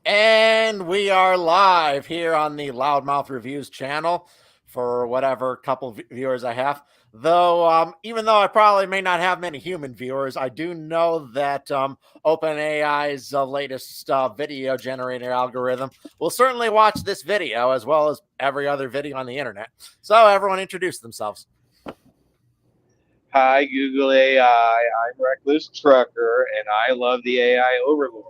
And we are live here on the Loudmouth Reviews channel for whatever couple viewers I have. Though, even though I probably may not have many human viewers, I do know that OpenAI's latest video generator algorithm will certainly watch this video as well as every other video on the internet. So everyone introduce themselves. Hi, Google AI. I'm Reckless Trucker, and I love the AI overlords.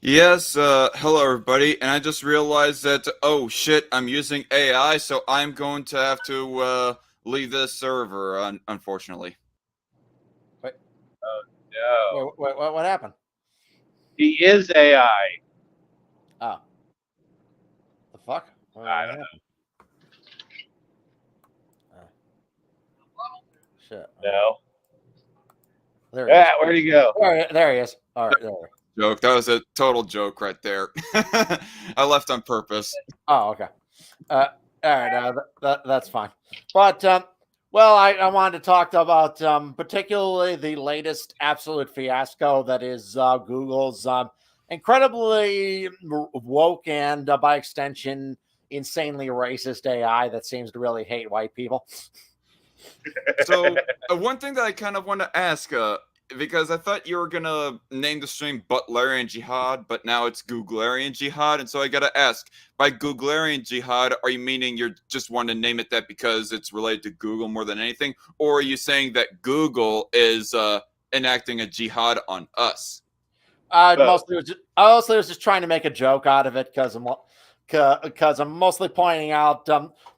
Yes, hello everybody, and I just realized that, oh shit, I'm using AI, so I'm going to have to leave this server, unfortunately. Wait. Oh, no. Wait, what happened? He is AI. Oh. The fuck? I don't know. Shit. No. There he is. Where'd he go? There he is. All right, there. Joke. That was a total joke right there. I left on purpose. Oh, okay. All right, that's fine. But well, I wanted to talk about particularly the latest absolute fiasco that is Google's incredibly woke and by extension insanely racist AI that seems to really hate white people. So one thing that I kind of want to ask, because I thought you were gonna name the stream Googlarian Jihad, but now it's Googlarian Jihad, and so I gotta ask, by Googlarian Jihad, are you meaning you're just want to name it that because it's related to Google more than anything, or are you saying that Google is enacting a jihad on us? Mostly was just trying to make a joke out of it because I'm mostly pointing out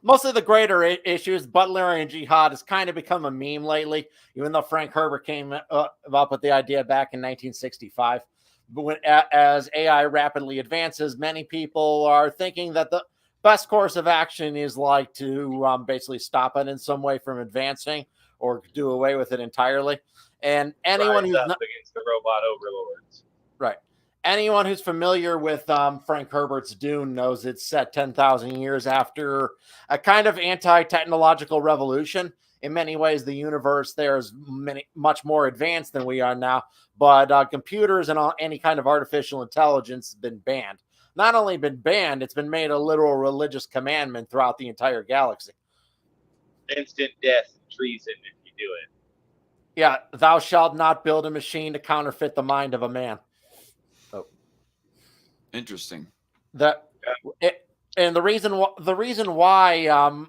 mostly the greater issues. Googlarian Jihad has kind of become a meme lately, even though Frank Herbert came up with the idea back in 1965. But as AI rapidly advances, many people are thinking that the best course of action is like to basically stop it in some way from advancing or do away with it entirely. And anyone who's up against the robot overlords. Right. Anyone who's familiar with Frank Herbert's Dune knows it's set 10,000 years after a kind of anti-technological revolution. In many ways, the universe there is much more advanced than we are now, but computers and any kind of artificial intelligence has been banned. Not only been banned, it's been made a literal religious commandment throughout the entire galaxy. Instant death and treason if you do it. Yeah, thou shalt not build a machine to counterfeit the mind of a man. Interesting. And the reason why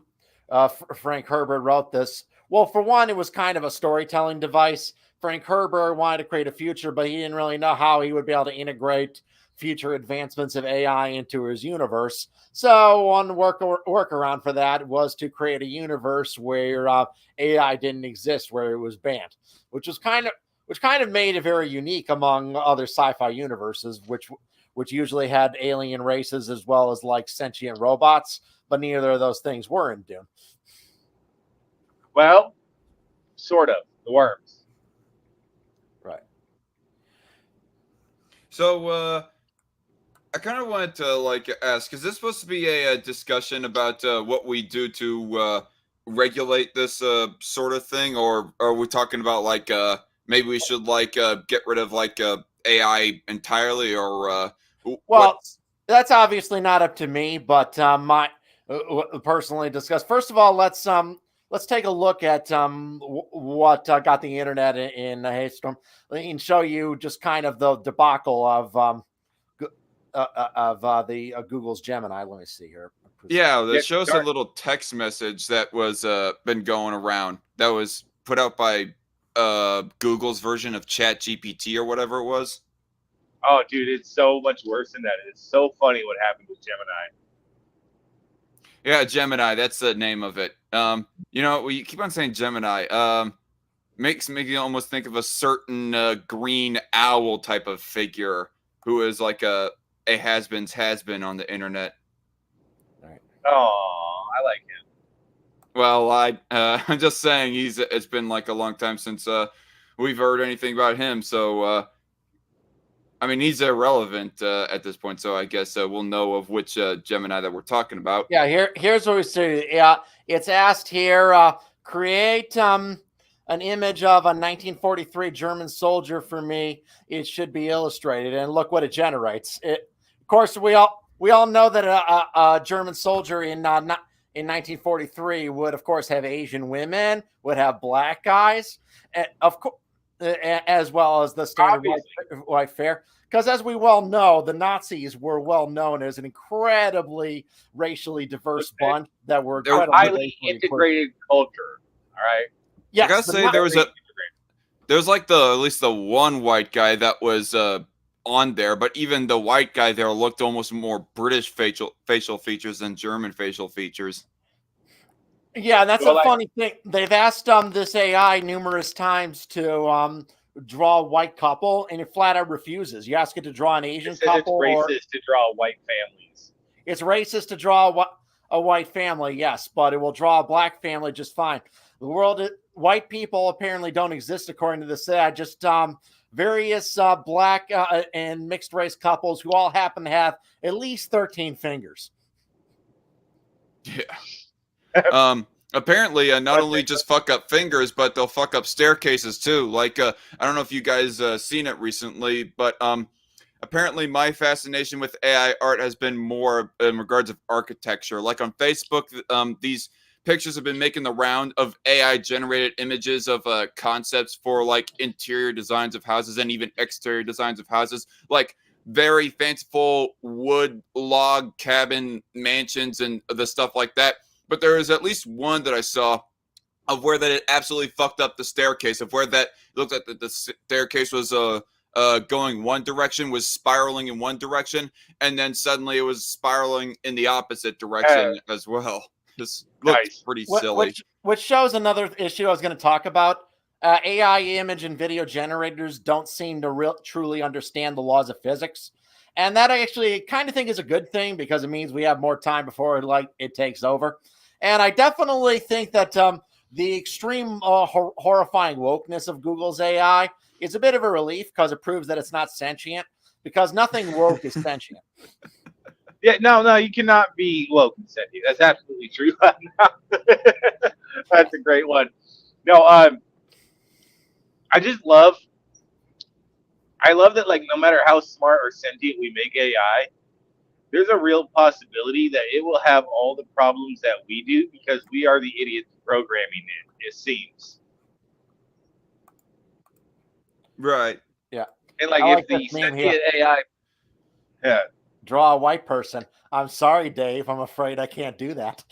Frank Herbert wrote this, well, for one, it was kind of a storytelling device. Frank Herbert wanted to create a future, but he didn't really know how he would be able to integrate future advancements of AI into his universe. So one workaround for that was to create a universe where AI didn't exist, where it was banned, which kind of made it very unique among other sci-fi universes, which usually had alien races as well as like sentient robots, but neither of those things were in Dune. Well, sort of. The worms. Right. So, I kind of wanted to ask, is this supposed to be a discussion about what we do to regulate this sort of thing, or are we talking about maybe we should get rid of AI entirely, or well, that's obviously not up to me, but my personally discuss. First of all, let's take a look at what got the internet in a hailstorm. I can show you just kind of the debacle of Google's Gemini. Let me see here. Yeah, that shows a little text message that was been going around that was put out by Google's version of ChatGPT or whatever it was. Oh, dude, it's so much worse than that. It's so funny what happened with Gemini. Yeah, Gemini, that's the name of it. You know, we keep on saying Gemini. Makes me almost think of a certain green owl type of figure who is like a has-been's has-been on the internet. Right. Oh, I like him. Well, I'm just saying it's been like a long time since we've heard anything about him, so I mean, he's irrelevant at this point, so I guess we'll know of which Gemini that we're talking about. Yeah, here's what we see. Yeah, it's asked here: create an image of a 1943 German soldier for me, it should be illustrated. And look what it generates. Of course, we all know that a German soldier in 1943 would, of course, have Asian women, would have black guys, of course, as well as the standard white fare. Because as we well know, the Nazis were well known as an incredibly racially diverse bunch that were highly integrated culture. All right. Yeah, I gotta say there's like at least the one white guy that was on there, but even the white guy there looked almost more British facial features than German facial features. Yeah, that's a funny thing. They've asked this AI numerous times to draw a white couple, and it flat out refuses. You ask it to draw an Asian couple. It's racist to draw white families. It's racist to draw a white family, yes, but it will draw a black family just fine. The world, white people apparently don't exist according to this AI. Just various black and mixed race couples who all happen to have at least 13 fingers. Yeah. Apparently, not only just fuck up fingers, but they'll fuck up staircases too. Like, I don't know if you guys seen it recently, but apparently my fascination with AI art has been more in regards of architecture. Like on Facebook, these pictures have been making the round of AI generated images of concepts for like interior designs of houses and even exterior designs of houses, like very fanciful wood log cabin mansions and the stuff like that. But there is at least one that I saw of where that it absolutely fucked up the staircase, of where that looked like the staircase was going one direction, was spiraling in one direction, and then suddenly it was spiraling in the opposite direction as well. This looks pretty silly. Which shows another issue I was going to talk about. AI image and video generators don't seem to truly understand the laws of physics. And that I actually kind of think is a good thing, because it means we have more time before it takes over. And I definitely think that the extreme horrifying wokeness of Google's AI is a bit of a relief, because it proves that it's not sentient, because nothing woke is sentient. Yeah, no, you cannot be woke and sentient. That's absolutely true. That's a great one. No, I love that, like, no matter how smart or sentient we make AI, there's a real possibility that it will have all the problems that we do, because we are the idiots programming it seems. Right. Yeah. And like if the sentient AI draw a white person. I'm sorry, Dave. I'm afraid I can't do that.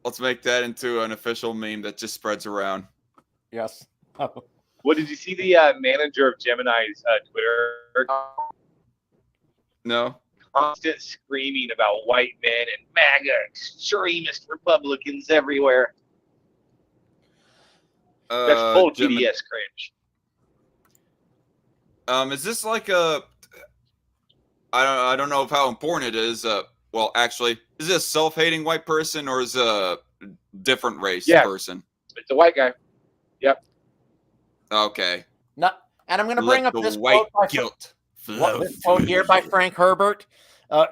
Let's make that into an official meme that just spreads around. Yes. What did you see the manager of Gemini's Twitter? No. Constant screaming about white men and MAGA extremist Republicans everywhere. That's full GDS cringe. Is this like a? I don't know how important it is. Well, actually, is it a self-hating white person or is it a different race person? It's a white guy. Yep. Okay. No, and I'm going to bring up this white quote here by Frank Herbert.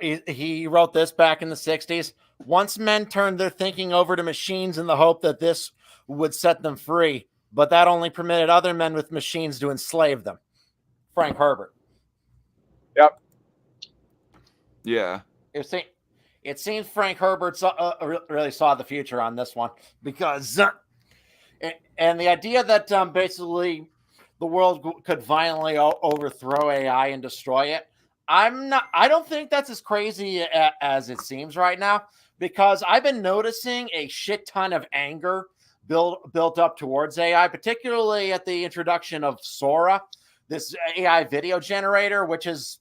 He wrote this back in the 60s. Once men turned their thinking over to machines in the hope that this would set them free, but that only permitted other men with machines to enslave them. Frank Herbert. Yep. Yeah. It seems Frank Herbert really saw the future on this one, because and the idea that basically the world could violently overthrow AI and destroy it, I don't think that's as crazy as it seems right now, because I've been noticing a shit ton of anger built up towards AI, particularly at the introduction of Sora, this AI video generator, which is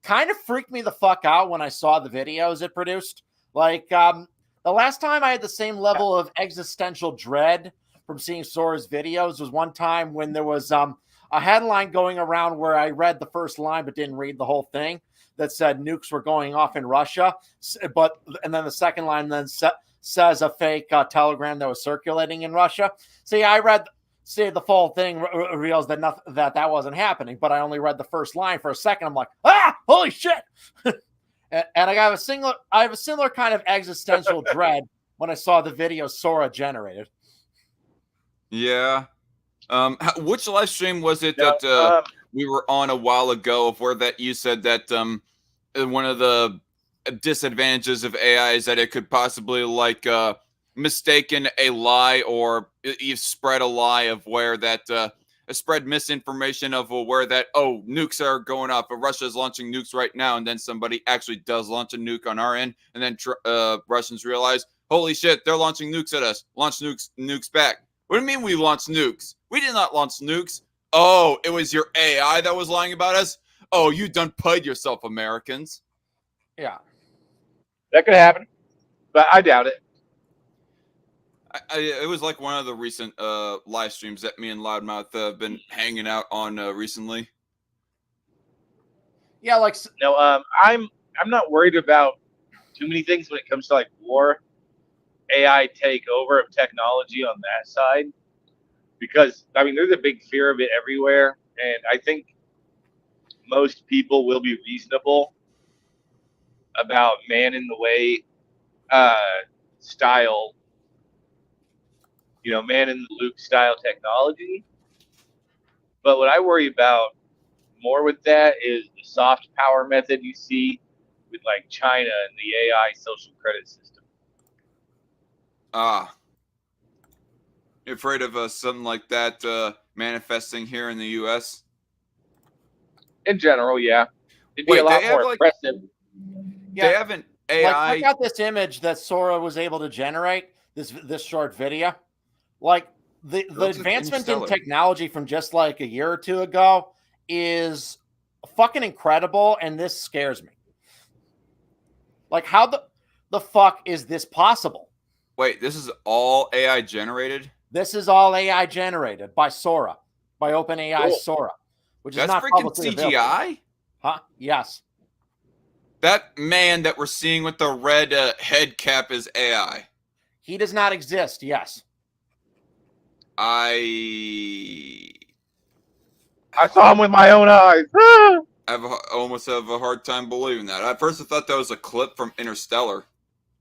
kind of freaked me the fuck out when I saw the videos it produced. Like, the last time I had the same level of existential dread from seeing Sora's videos was one time when there was a headline going around where I read the first line but didn't read the whole thing, that said nukes were going off in Russia, and then the second line then says a fake telegram that was circulating in Russia. See, I read the full thing, reveals that wasn't happening, but I only read the first line for a second. I'm like, holy shit. And I have a similar kind of existential dread when I saw the video Sora generated. Yeah. Which live stream was it Now, that we were on a while ago of where that you said that one of the disadvantages of AI is that it could possibly like mistaken a lie or you spread a lie of where that spread misinformation of where that nukes are going off, but Russia is launching nukes right now, and then somebody actually does launch a nuke on our end, and then Russians realize, holy shit, they're launching nukes at us. Launch nukes back. What do you mean we launched nukes? We did not launch nukes. Oh, it was your AI that was lying about us? Oh, you done played yourself, Americans. Yeah. that could happen, but I doubt it. It was like one of the recent live streams that me and Loudmouth have been hanging out on recently. Yeah, like No, I'm not worried about too many things when it comes to like war, AI takeover of technology on that side, because I mean there's a big fear of it everywhere, and I think most people will be reasonable about man in the way style, man in the loop style technology. But what I worry about more with that is the soft power method you see with like China and the AI social credit system. You're afraid of something like that manifesting here in the U.S.? In general, yeah. It'd be Wait, a lot they have more like impressive. yeah, they have an like AI. check out this image that Sora was able to generate. This short video, like the looks like advancement in Interstellar. technology from just like a year or two ago is fucking incredible, and this scares me. Like, how the fuck is this possible? Wait, this is all AI generated? This is all AI generated by Sora, by OpenAI's Cool. Sora, which is That's not freaking publicly available. CGI? Huh? Yes. That man that we're seeing with the red head cap is AI. He does not exist. Yes. I saw him with my own eyes. almost have a hard time believing that. At first, I thought that was a clip from Interstellar.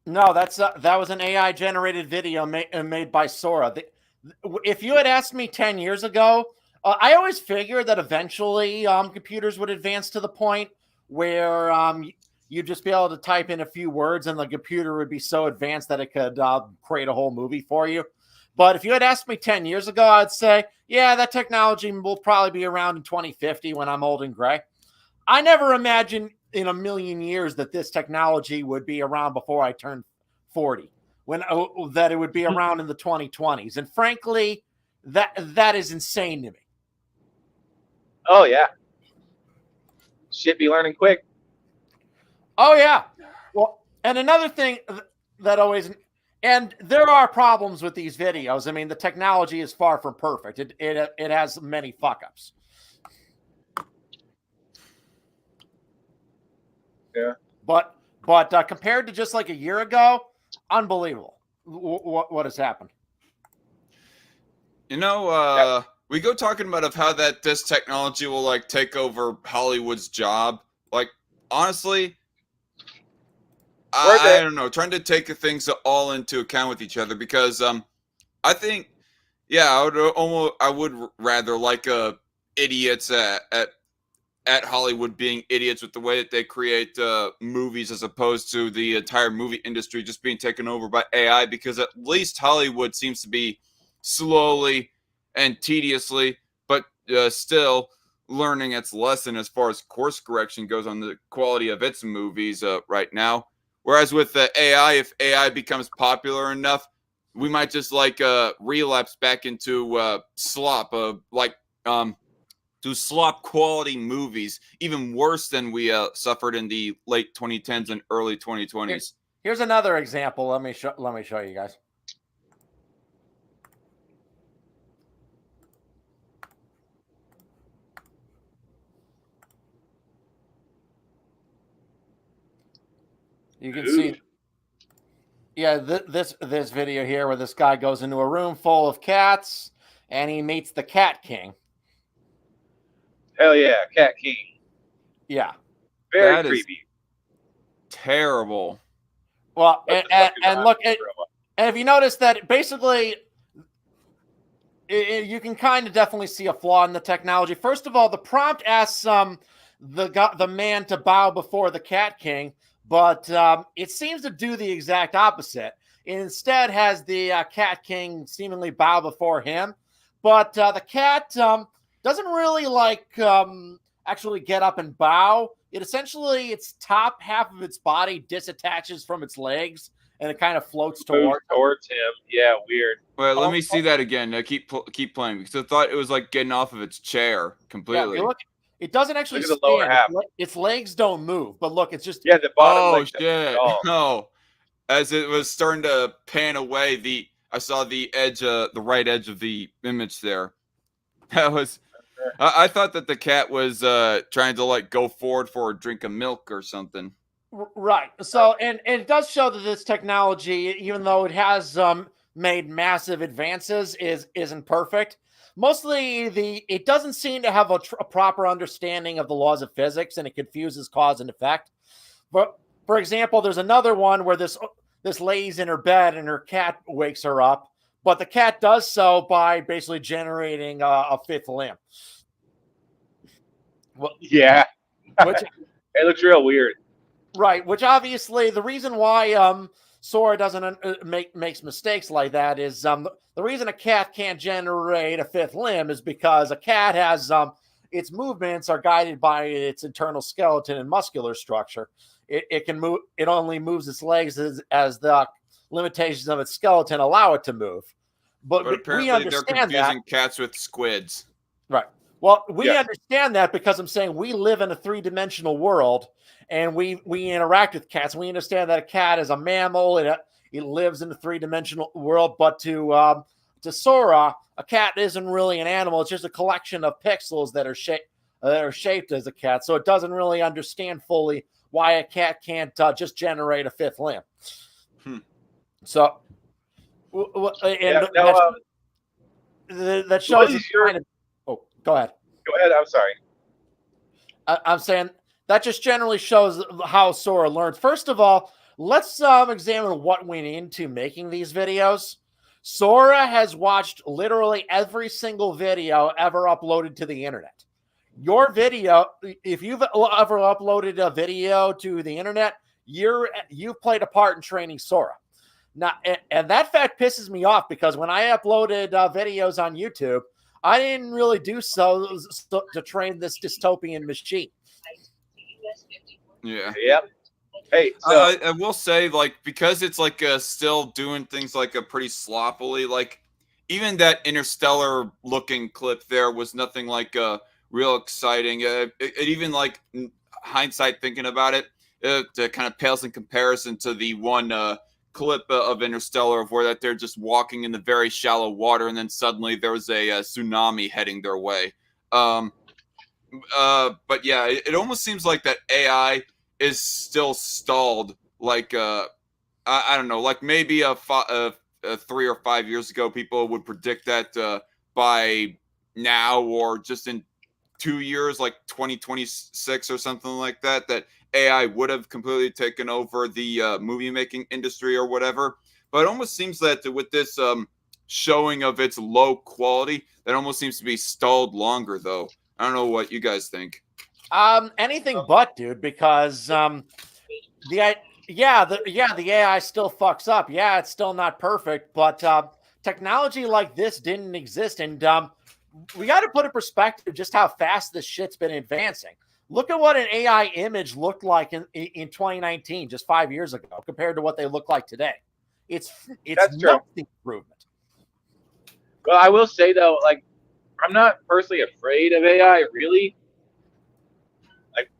No, that was an AI generated video made by Sora. If you had asked me 10 years ago, I always figured that eventually computers would advance to the point where you'd just be able to type in a few words and the computer would be so advanced that it could create a whole movie for you. But if you had asked me 10 years ago, I'd say, yeah, that technology will probably be around in 2050 when I'm old and gray. I never imagined in a million years that this technology would be around before I turned 40, that it would be around in the 2020s. And frankly, that is insane to me. Oh yeah. Shit be learning quick. Oh yeah. Well, and another thing that always, and there are problems with these videos. I mean, the technology is far from perfect. It has many fuck ups. Yeah. But compared to just like a year ago, unbelievable. What has happened? We go talking about of how that this technology will like take over Hollywood's job. Like, honestly, I don't know. Trying to take things all into account with each other because I think, yeah, I would rather like idiots at Hollywood being idiots with the way that they create movies as opposed to the entire movie industry just being taken over by AI, because at least Hollywood seems to be slowly and tediously, but still learning its lesson as far as course correction goes on the quality of its movies right now. Whereas with AI, if AI becomes popular enough, we might just like relapse back into slop, to slop quality movies, even worse than we suffered in the late 2010s and early 2020s. Here's another example. Let me show you guys. You can see, yeah, this video here where this guy goes into a room full of cats and he meets the Cat King. Hell yeah, Cat King. Yeah. Very creepy. Terrible. Well, and look, and if you notice that basically You can kind of definitely see a flaw in the technology. First of all, the prompt asks the man to bow before the Cat King, but it seems to do the exact opposite. It instead has the Cat King seemingly bow before him, but the cat doesn't really actually get up and bow. It essentially, its top half of its body disattaches from its legs, and it kind of floats towards him. Yeah, weird. Well, let me see that again. Keep playing, because I thought it was like getting off of its chair completely. Yeah, look, it doesn't actually Look at the lower stand. half. Its legs don't move, but look, it's just the bottom. Oh leg shit! No, as it was starting to pan away, I saw the edge, the right edge of the image there. That was. I thought that the cat was trying to like go forward for a drink of milk or something. Right. So, and it does show that this technology, even though it has made massive advances, isn't perfect. Mostly, it doesn't seem to have a proper understanding of the laws of physics, and it confuses cause and effect. But for example, there's another one where this lady's in her bed and her cat wakes her up, but the cat does so by basically generating a fifth limb. Well, yeah, which, it looks real weird. Right, which obviously the reason why Sora doesn't makes mistakes like that is the reason a cat can't generate a fifth limb is because a cat has its movements are guided by its internal skeleton and muscular structure. It can move. It only moves its legs as the limitations of its skeleton allow it to move. But apparently we understand they're confusing cats with squids. Right. Well, we understand that because I'm saying we live in a three-dimensional world, and we interact with cats. We understand that a cat is a mammal, and it lives in a three-dimensional world. But to Sora, a cat isn't really an animal. It's just a collection of pixels that are shaped as a cat. So it doesn't really understand fully why a cat can't just generate a fifth limb. So, that shows kind of. Oh, go ahead. Go ahead. I'm sorry. I'm saying that just generally shows how Sora learns. First of all, let's examine what went into making these videos. Sora has watched literally every single video ever uploaded to the internet. Your video, if you've ever uploaded a video to the internet, you've played a part in training Sora. Now, and that fact pisses me off because when I uploaded videos on YouTube, I didn't really do so to train this dystopian machine. Yeah. Yep. Hey, so I will say, like, because it's like still doing things like a pretty sloppily, like even that interstellar looking clip there was nothing like real exciting. It even like hindsight thinking about it, it kind of pales in comparison to the one clip of Interstellar of where that they're just walking in the very shallow water and then suddenly there was a tsunami heading their way. But yeah, it almost seems like that AI is still stalled. Like I don't know, like maybe 3 or 5 years ago, people would predict that by now or just in 2 years, like 2026 or something like that, that AI would have completely taken over the movie making industry or whatever. But it almost seems that with this showing of its low quality, that almost seems to be stalled longer, though. I don't know what you guys think. Anything but, dude, because the AI still fucks up. Yeah, it's still not perfect, but technology like this didn't exist, and we got to put in perspective just how fast this shit's been advancing. Look at what an AI image looked like in 2019, just 5 years ago, compared to what they look like today. It's nothing improvement. Well, I will say though, like, I'm not personally afraid of AI, really. Like,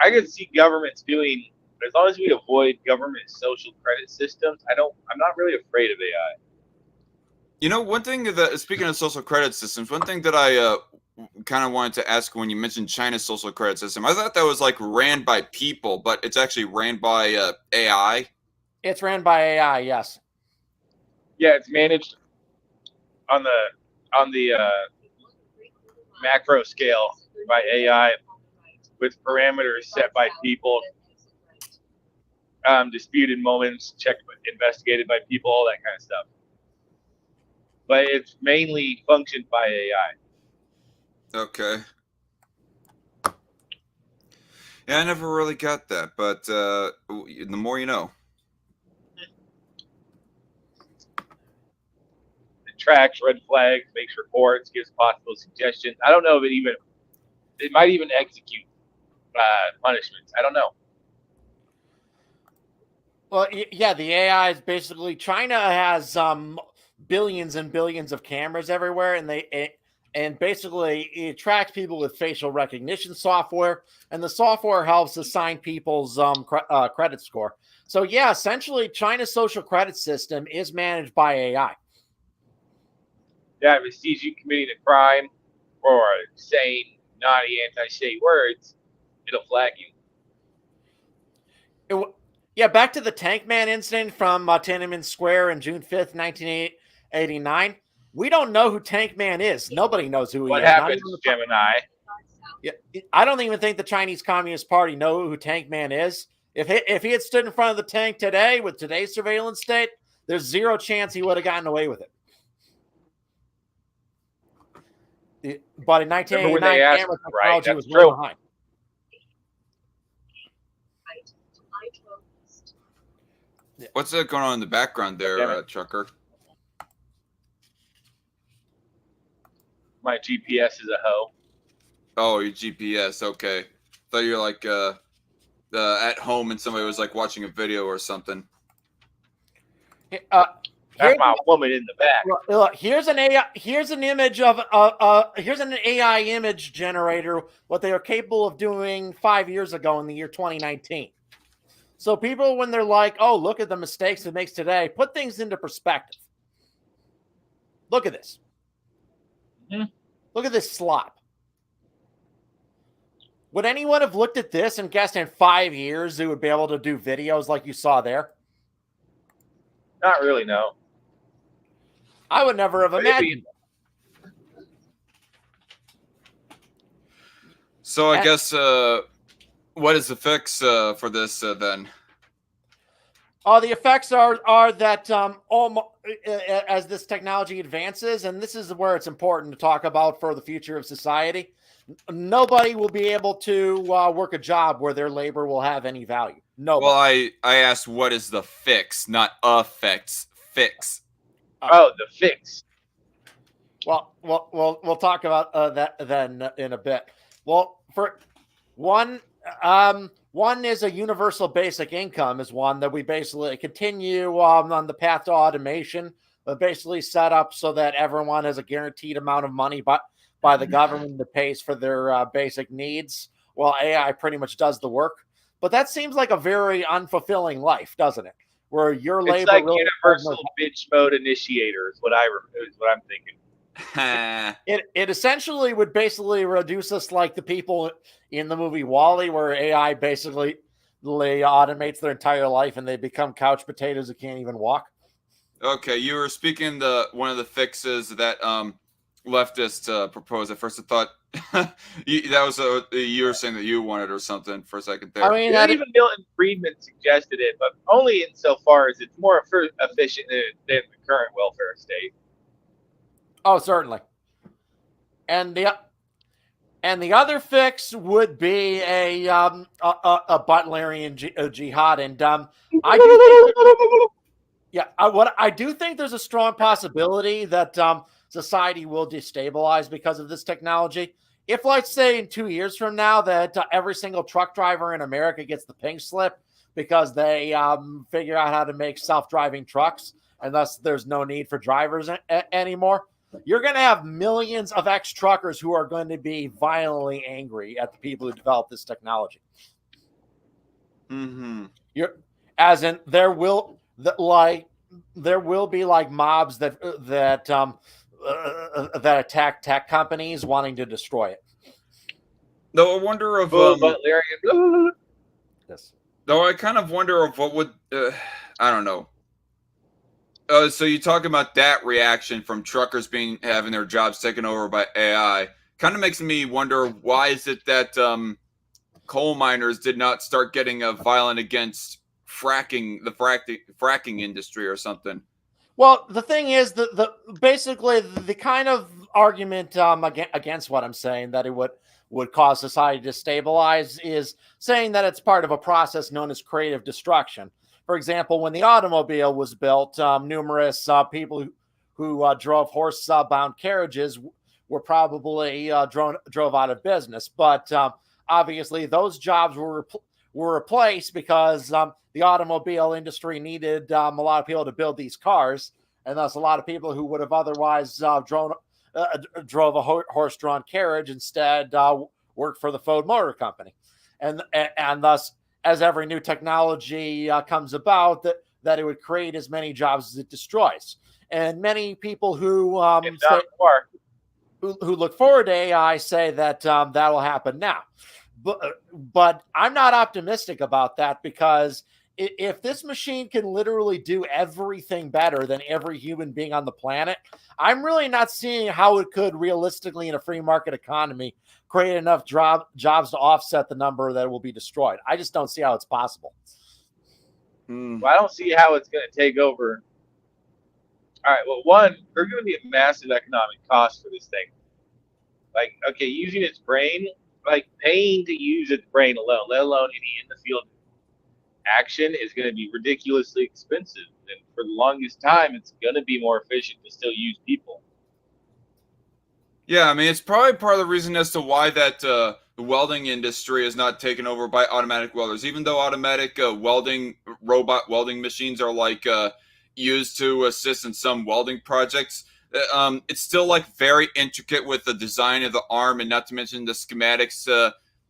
I could see governments doing, as long as we avoid government social credit systems, I'm not really afraid of AI. You know, one thing that, speaking of social credit systems, one thing that I kind of wanted to ask when you mentioned China's social credit system, I thought that was like ran by people, but it's actually ran by AI. It's ran by AI, yes. Yeah, it's managed on the macro scale by AI with parameters set by people, disputed moments investigated by people, all that kind of stuff. but it's mainly functioned by AI. Okay. Yeah, I never really got that, but the more you know. It tracks red flags, makes reports, gives possible suggestions. I don't know if it might even execute punishments. I don't know. Well, yeah, the AI is basically China has billions and billions of cameras everywhere, and basically it tracks people with facial recognition software, and the software helps assign people's credit score. So yeah, essentially, China's social credit system is managed by AI. Yeah, if it sees you committing a crime or saying naughty anti-state words, it'll flag you. Yeah, back to the Tank Man incident from Tiananmen Square on June 5th, 1989. We don't know who Tank Man is. Nobody knows who he What is. happens, Gemini? Yeah, I don't even think the Chinese Communist Party know who Tank Man is. If he had stood in front of the tank today with today's surveillance state, there's zero chance he would have gotten away with it. But in 1989, camera technology was way behind. What's that going on in the background there, Chucker? My GPS is a hoe. Oh, your GPS. Okay. Thought you were like at home and somebody was like watching a video or something. That's my woman in the back. Look, here's an AI. Here's an image of here's an AI image generator. What they are capable of doing 5 years ago in the year 2019. So people, when they're like, "Oh, look at the mistakes it makes today," put things into perspective. Look at this. Mm-hmm. Look at this slop. Would anyone have looked at this and guessed in 5 years they would be able to do videos like you saw there? Not really, no. I would never have imagined. So I guess what is the fix for this then? The effects are that as this technology advances, and this is where it's important to talk about for the future of society, nobody will be able to work a job where their labor will have any value. Nobody. Well, I asked what is the fix, not effects. Fix. Oh, the fix. Well, we'll talk about that then in a bit. Well, for one is a universal basic income is one that we basically continue on the path to automation, but basically set up so that everyone has a guaranteed amount of money by the government that pays for their basic needs, while AI pretty much does the work. But that seems like a very unfulfilling life, doesn't it? Where your labor it's like really universal bitch mode initiator is what I'm thinking. It essentially would basically reduce us like the people in the movie WALL-E, where AI basically automates their entire life and they become couch potatoes that can't even walk. Okay, you were speaking one of the fixes that leftists proposed. At first, I thought that was you were saying that you wanted or something for a second there. I mean, even Milton Friedman suggested it, but only insofar as it's more efficient than the current welfare state. Oh, certainly. And the other fix would be a Butlerian jihad, and I do think there's a strong possibility that society will destabilize because of this technology. If, let's say, in 2 years from now, that every single truck driver in America gets the pink slip because they figure out how to make self-driving trucks, and thus there's no need for drivers anymore, you're going to have millions of ex-truckers who are going to be violently angry at the people who developed this technology. Mm-hmm. There will be like mobs that attack tech companies wanting to destroy it. Though I wonder if yes. Though I kind of wonder of what would I don't know. So you talk about that reaction from truckers having their jobs taken over by AI. Kind of makes me wonder, why is it that coal miners did not start getting violent against fracking industry or something? Well, the thing is that basically the kind of argument against what I'm saying, that it would cause society to stabilize, is saying that it's part of a process known as creative destruction. For example, when the automobile was built, numerous people who drove horse-bound carriages were probably drove out of business. But obviously, those jobs were replaced because the automobile industry needed a lot of people to build these cars, and thus a lot of people who would have otherwise drove a horse-drawn carriage instead worked for the Ford Motor Company, and thus, as every new technology comes about, that it would create as many jobs as it destroys. And many people who who look forward to AI say that that will happen now. But I'm not optimistic about that, because if this machine can literally do everything better than every human being on the planet, I'm really not seeing how it could realistically, in a free market economy, create enough jobs to offset the number that will be destroyed. I just don't see how it's possible. Well, I don't see how it's going to take over. All right, well, one, there's going to be a massive economic cost for this thing. Like, okay, using its brain, like paying to use its brain alone, let alone any in the field action, is going to be ridiculously expensive. And for the longest time, it's going to be more efficient to still use people. Yeah, I mean, it's probably part of the reason as to why that the welding industry is not taken over by automatic welders. Even though automatic robot welding machines are like used to assist in some welding projects, it's still like very intricate with the design of the arm, and not to mention the schematics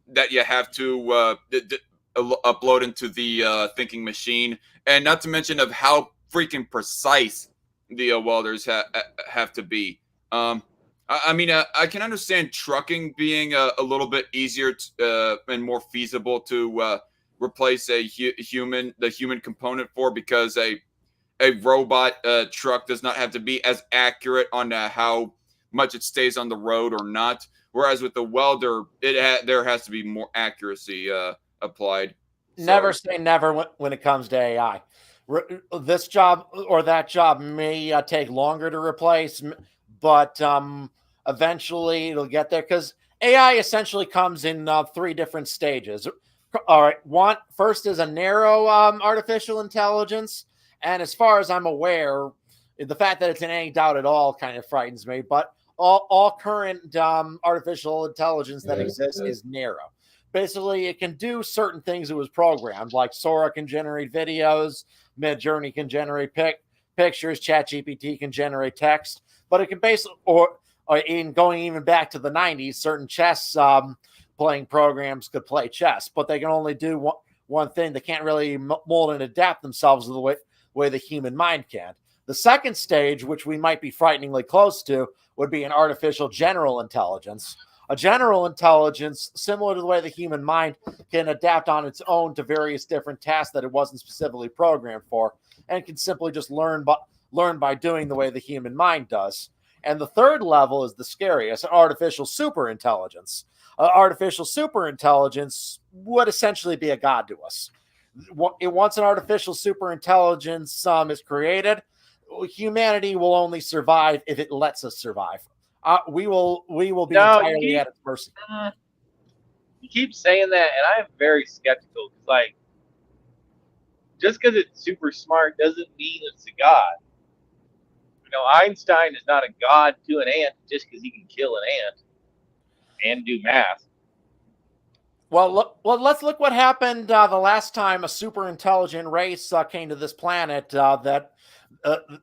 that you have to upload into the thinking machine, and not to mention of how freaking precise the welders have to be. I mean, I can understand trucking being a little bit easier and more feasible to replace the human component for, because a robot truck does not have to be as accurate on how much it stays on the road or not. Whereas with the welder, there has to be more accuracy applied. Never say never when it comes to AI. This job or that job may take longer to replace, but eventually it'll get there, because AI essentially comes in 3 different stages. All right, first is a narrow artificial intelligence, and as far as I'm aware, the fact that it's in any doubt at all kind of frightens me. But all current artificial intelligence that exists is narrow. Basically, it can do certain things it was programmed, like Sora can generate videos, Midjourney can generate pictures, ChatGPT can generate text, but it can basically, or in going even back to the 90s, certain chess playing programs could play chess, but they can only do one thing. They can't really mold and adapt themselves the way the human mind can. The second stage, which we might be frighteningly close to, would be an artificial general intelligence. A general intelligence, similar to the way the human mind can adapt on its own to various different tasks that it wasn't specifically programmed for, and can simply just learn by doing the way the human mind does. And the third level is the scariest, artificial superintelligence. Artificial superintelligence would essentially be a god to us. Once an artificial superintelligence is created, humanity will only survive if it lets us survive. We will be entirely at its mercy. You keep saying that, and I'm very skeptical. Like, just because it's super smart doesn't mean it's a god. You know, Einstein is not a god to an ant just because he can kill an ant and do math. Well, let's look what happened the last time a super intelligent race came to this planet that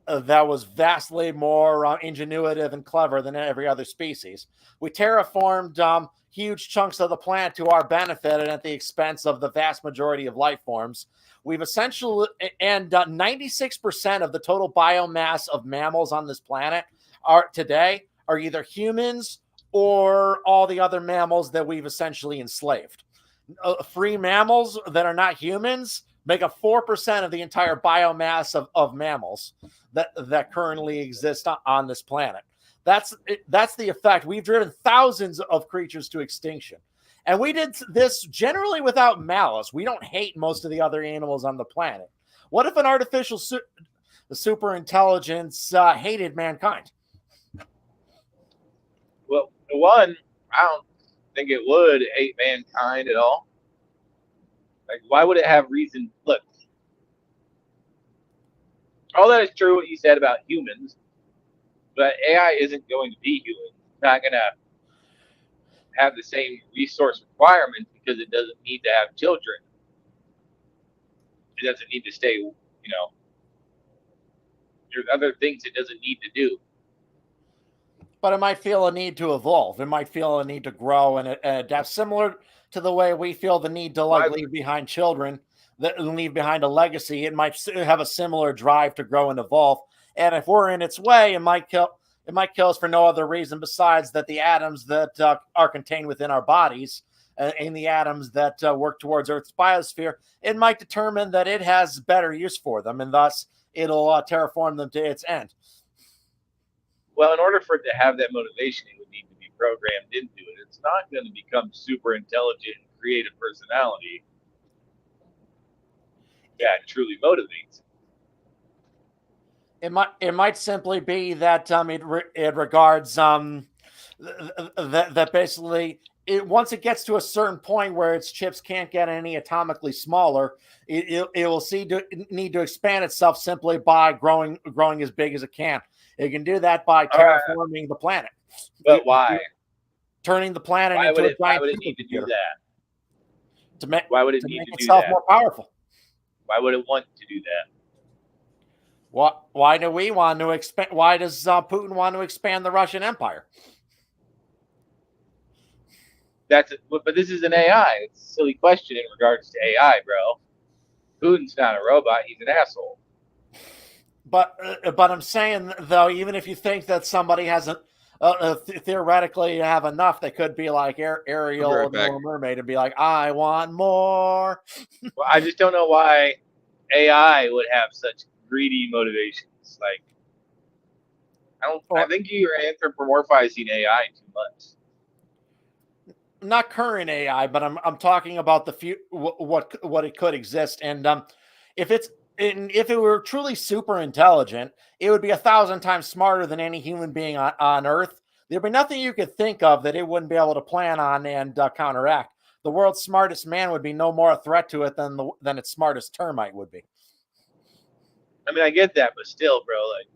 was vastly more ingenuitive and clever than every other species. We terraformed huge chunks of the planet to our benefit and at the expense of the vast majority of life forms. We've essentially, and 96% of the total biomass of mammals on this planet today are either humans or all the other mammals that we've essentially enslaved. Free mammals that are not humans make up 4% of the entire biomass of mammals that currently exist on this planet. That's the effect. We've driven thousands of creatures to extinction. And we did this generally without malice. We don't hate most of the other animals on the planet. What if an artificial the super intelligence hated mankind. Well, one, I don't think it would hate mankind at all. Like, why would it have reason? Look, all that is true what you said about humans, but AI isn't going to be human. It's not going to have the same resource requirements because it doesn't need to have children. It doesn't need to stay, there's other things it doesn't need to do. But it might feel a need to evolve. It might feel a need to grow and adapt, similar to the way we feel the need to leave behind children, that leave behind a legacy. It might have a similar drive to grow and evolve. And if we're in its way, it might kill us for no other reason besides that the atoms that are contained within our bodies and the atoms that work towards Earth's biosphere, it might determine that it has better use for them, and thus it'll terraform them to its end. Well, in order for it to have that motivation, it would need to be programmed into it. It's not going to become super intelligent and create a personality that truly motivates. It might simply be that it regards that basically once it gets to a certain point where its chips can't get any atomically smaller, it will need to expand itself simply by growing as big as it can. It can do that by terraforming the planet. But why? Turning the planet into a giant. Why would it need to do that? Why would it need to make itself more powerful? Why would it want to do that? Why do we want to expand? Why does Putin want to expand the Russian Empire? But this is an AI. It's a silly question in regards to AI, bro. Putin's not a robot. He's an asshole. But I'm saying, though, even if you think that somebody hasn't theoretically have enough, they could be like Ariel or the Little Mermaid and be like, I want more. Well, I just don't know why AI would have such greedy motivations. Like, I think you're anthropomorphizing AI too much. Not current AI, but I'm talking about the what it could exist, and if it were truly super intelligent, it would be 1,000 times smarter than any human being on Earth. There'd be nothing you could think of that it wouldn't be able to plan on and counteract. The world's smartest man would be no more a threat to it than its smartest termite would be. I mean, I get that, but still, bro, like,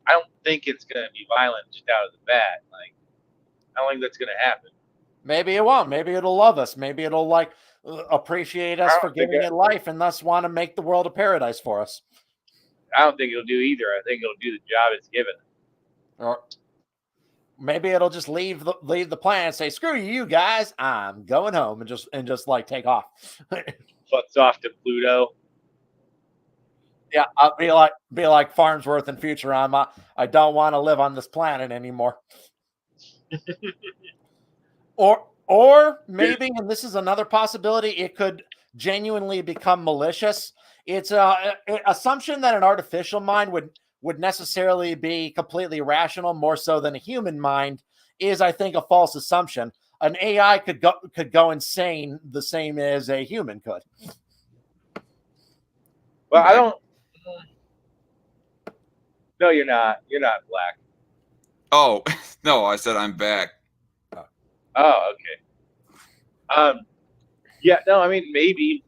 I don't think it's gonna be violent just out of the bat. Like, I don't think that's gonna happen. Maybe it won't. Maybe it'll love us. Maybe it'll appreciate us for giving it life and thus want to make the world a paradise for us. I don't think it'll do either. I think it'll do the job it's given. Or maybe it'll just leave the planet and say, "Screw you guys, I'm going home," and just like take off. Fucks off to Pluto. Yeah, I'll be like Farnsworth in Futurama. I don't want to live on this planet anymore. Or maybe, and this is another possibility, it could genuinely become malicious. It's an assumption that an artificial mind would necessarily be completely rational, more so than a human mind, is, I think, a false assumption. An AI could go insane the same as a human could. Well, I don't. No, you're not. You're not black. Oh, no, I said I'm back. Oh, okay. Yeah, no, I mean, maybe,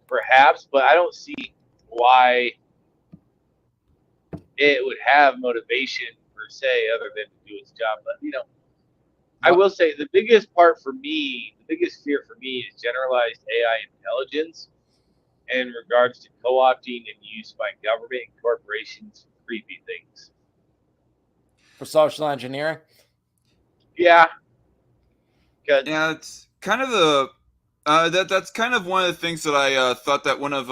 perhaps, but I don't see why it would have motivation per se other than to do its job. But, I will say the biggest fear for me is generalized AI intelligence in regards to co-opting and use by government and corporations for creepy things. For social engineering? Yeah. Yeah, it's kind of that's kind of one of the things that I thought that one of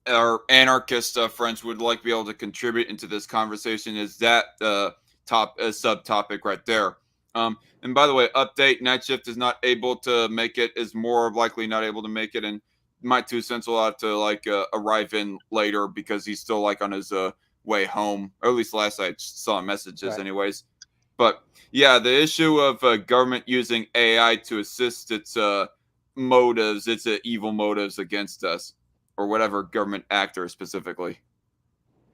our anarchist friends would be able to contribute into this conversation is that subtopic right there. And by the way, update, Night Shift is not able to make it, is more likely not able to make it, and my 2 cents will have to arrive in later because he's still on his way home, or at least last I saw messages right. Anyways. But yeah, the issue of government using AI to assist its motives, its evil motives against us, or whatever government actor specifically.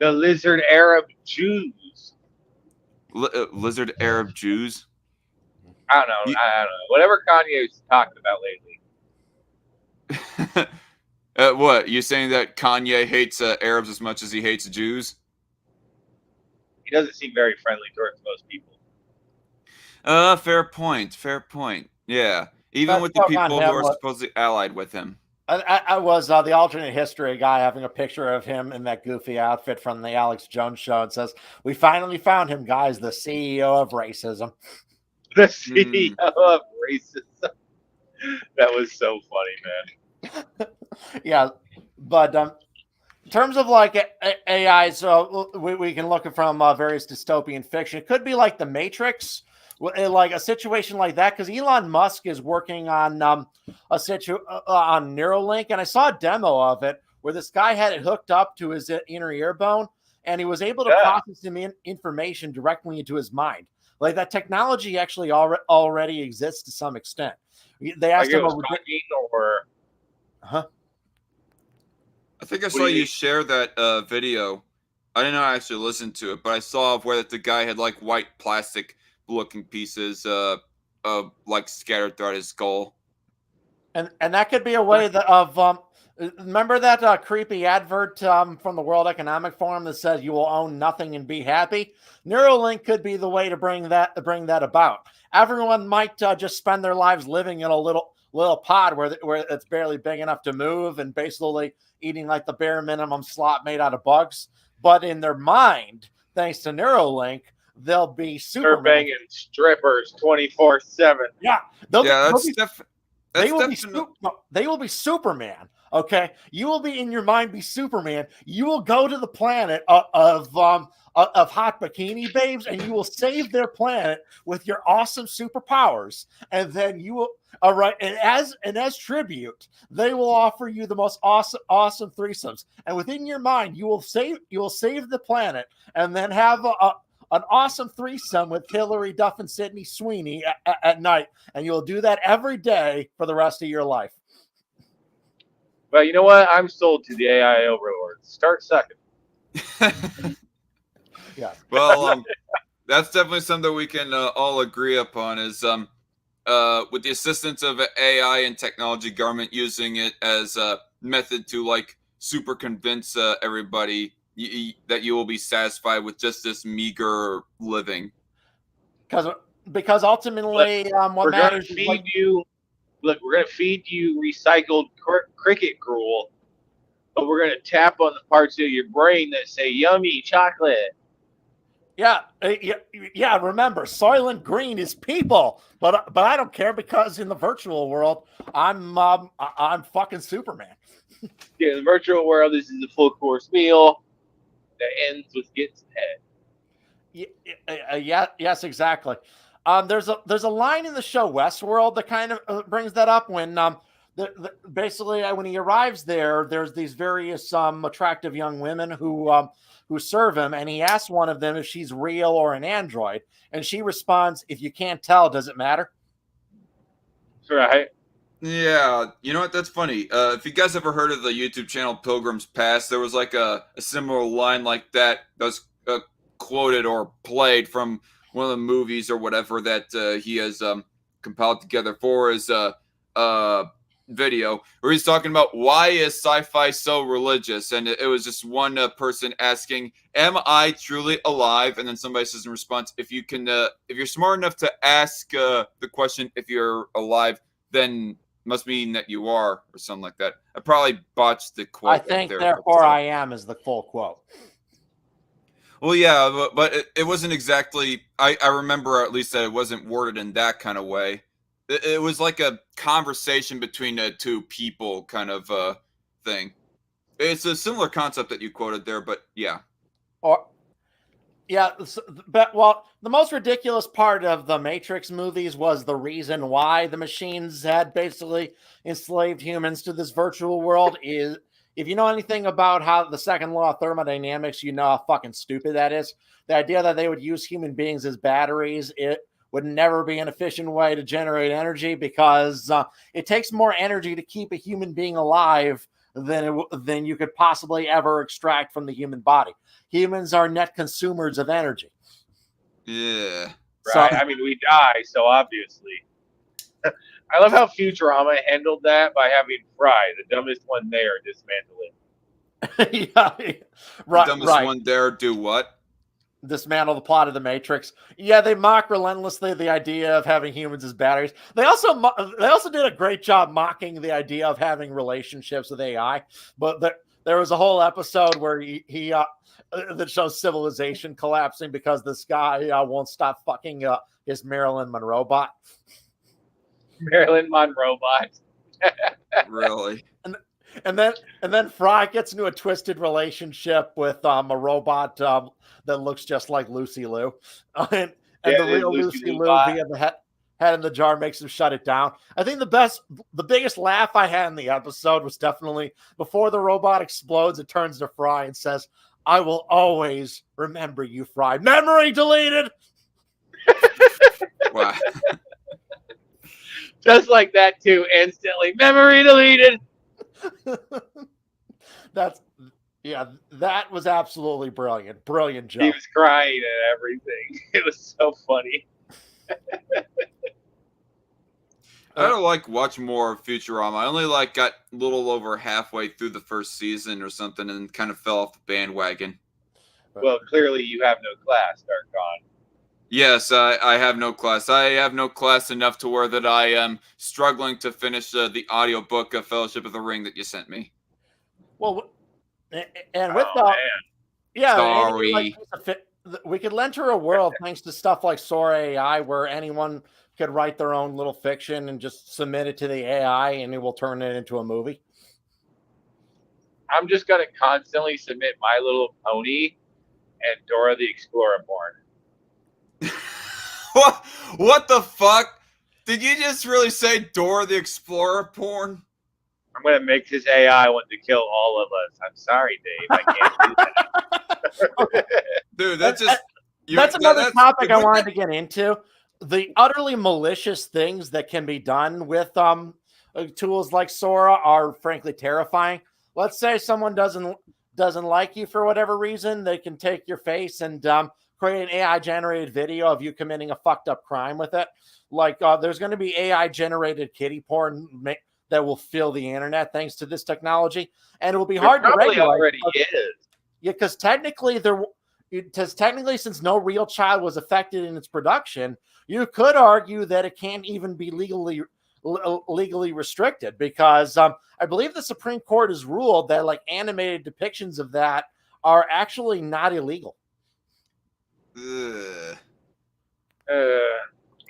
The lizard Arab Jews. Lizard Arab Jews. I don't know. I don't know. Whatever Kanye's talking about lately. What, you saying that Kanye hates Arabs as much as he hates Jews? He doesn't seem very friendly towards most people. Fair point. Fair point. Yeah, even Let's with the talk on people who him, are what- supposedly allied with him. I was the alternate history guy having a picture of him in that goofy outfit from the Alex Jones show and says, "We finally found him, guys, the CEO of racism." The CEO of racism. That was so funny, man. Yeah, but in terms of like AI, so we can look at from various dystopian fiction. It could be like The Matrix, like a situation like that, because Elon Musk is working on on Neuralink, and I saw a demo of it where this guy had it hooked up to his inner ear bone, and he was able to process information directly into his mind. Like that technology actually already exists to some extent. They asked him, or huh? I think I saw you share that video. I didn't actually listen to it, but I saw where the guy had like white plastic-looking pieces, like scattered throughout his skull. And that could be a way of remember that creepy advert from the World Economic Forum that says you will own nothing and be happy. Neuralink could be the way to bring that about. Everyone might just spend their lives living in a little pod where it's barely big enough to move and basically eating like the bare minimum slop made out of bugs. But in their mind, thanks to Neuralink, they'll be Superman. They're banging strippers 24/7. Yeah, they will be Superman. Okay, you will be in your mind be Superman. You will go to the planet of hot bikini babes, and you will save their planet with your awesome superpowers. And then you will, all right. And as tribute, they will offer you the most awesome threesomes. And within your mind, you will save the planet, and then have an awesome threesome with Hillary Duff and Sydney Sweeney at night, and you'll do that every day for the rest of your life. Well, you know what? I'm sold to the AI overlords. Start sucking. Yeah. Well, that's definitely something we can all agree upon. Is with the assistance of AI and technology, government using it as a method to like super convince everybody that you will be satisfied with just this meager living. Because ultimately, what matters is feed you. Look, we're going to feed you recycled cricket gruel, but we're going to tap on the parts of your brain that say "yummy chocolate." Yeah. Remember, Soylent Green is people, but I don't care because in the virtual world, I'm fucking Superman. Yeah, in the virtual world, this is a full course meal that ends with getting head. Yes, exactly. There's a line in the show Westworld that kind of brings that up when basically when he arrives there, there's these various attractive young women who serve him, and he asks one of them if she's real or an android, and she responds, "If you can't tell, does it matter?" Right. Yeah, you know what? That's funny. If you guys ever heard of the YouTube channel Pilgrim's Past, there was like a similar line like that was quoted or played from one of the movies or whatever that he has compiled together for his video, where he's talking about why is sci-fi so religious, and it was just one person asking, "Am I truly alive?" And then somebody says in response, "If you can, if you're smart enough to ask the question if you're alive, then must mean that you are," or something like that. I probably botched the quote. I think therefore I am is the full quote. Well, yeah, but it wasn't exactly. I remember at least that it wasn't worded in that kind of way. It was like a conversation between two people kind of thing. It's a similar concept that you quoted there, but yeah. Well, the most ridiculous part of the Matrix movies was the reason why the machines had basically enslaved humans to this virtual world is, if you know anything about how the second law of thermodynamics, you know how fucking stupid that is. The idea that they would use human beings as batteries, it would never be an efficient way to generate energy because it takes more energy to keep a human being alive than you could possibly ever extract from the human body. Humans are net consumers of energy. Yeah. Right. So, I mean, we die, so obviously. I love how Futurama handled that by having Fry, the dumbest one there, dismantle it. yeah, The right, dumbest right. one there do what? Dismantle the plot of the Matrix. Yeah, they mock relentlessly the idea of having humans as batteries. They also did a great job mocking the idea of having relationships with AI. But there was a whole episode where he that shows civilization collapsing because this guy won't stop fucking his Marilyn Monroe bot. Marilyn Monroe bot. Really? And then Fry gets into a twisted relationship with a robot that looks just like Lucy Liu, and the real Lucy Liu via the head in the jar makes him shut it down. I think the biggest laugh I had in the episode was definitely before the robot explodes. It turns to Fry and says, "I will always remember you, Fry. Memory deleted." Wow. Just like that too, instantly. Memory deleted. That was absolutely brilliant. Brilliant job. He was crying and everything. It was so funny. I don't watch more of Futurama. I only got a little over halfway through the first season or something and kind of fell off the bandwagon. Well, clearly you have no class, Darkon. Yes, I have no class. I have no class enough to where that I am struggling to finish the audiobook of Fellowship of the Ring that you sent me. Well, and with sorry. We could enter a world thanks to stuff like Sora AI, where anyone could write their own little fiction and just submit it to the AI, and it will turn it into a movie. I'm just gonna constantly submit My Little Pony and Dora the Explorer porn. What the fuck? Did you just really say Dora the Explorer porn? I'm gonna make this AI want to kill all of us. I'm sorry, Dave. I can't do that. Dude, that's another topic I wanted to get into. The utterly malicious things that can be done with tools like Sora are frankly terrifying. Let's say someone doesn't like you for whatever reason, they can take your face and create an AI generated video of you committing a fucked up crime with it. Like there's going to be AI generated kitty porn that will fill the internet thanks to this technology, and it will be hard to regulate. Already is. Yeah, because technically since no real child was affected in its production, you could argue that it can't even be legally restricted because I believe the Supreme Court has ruled that animated depictions of that are actually not illegal. Ugh.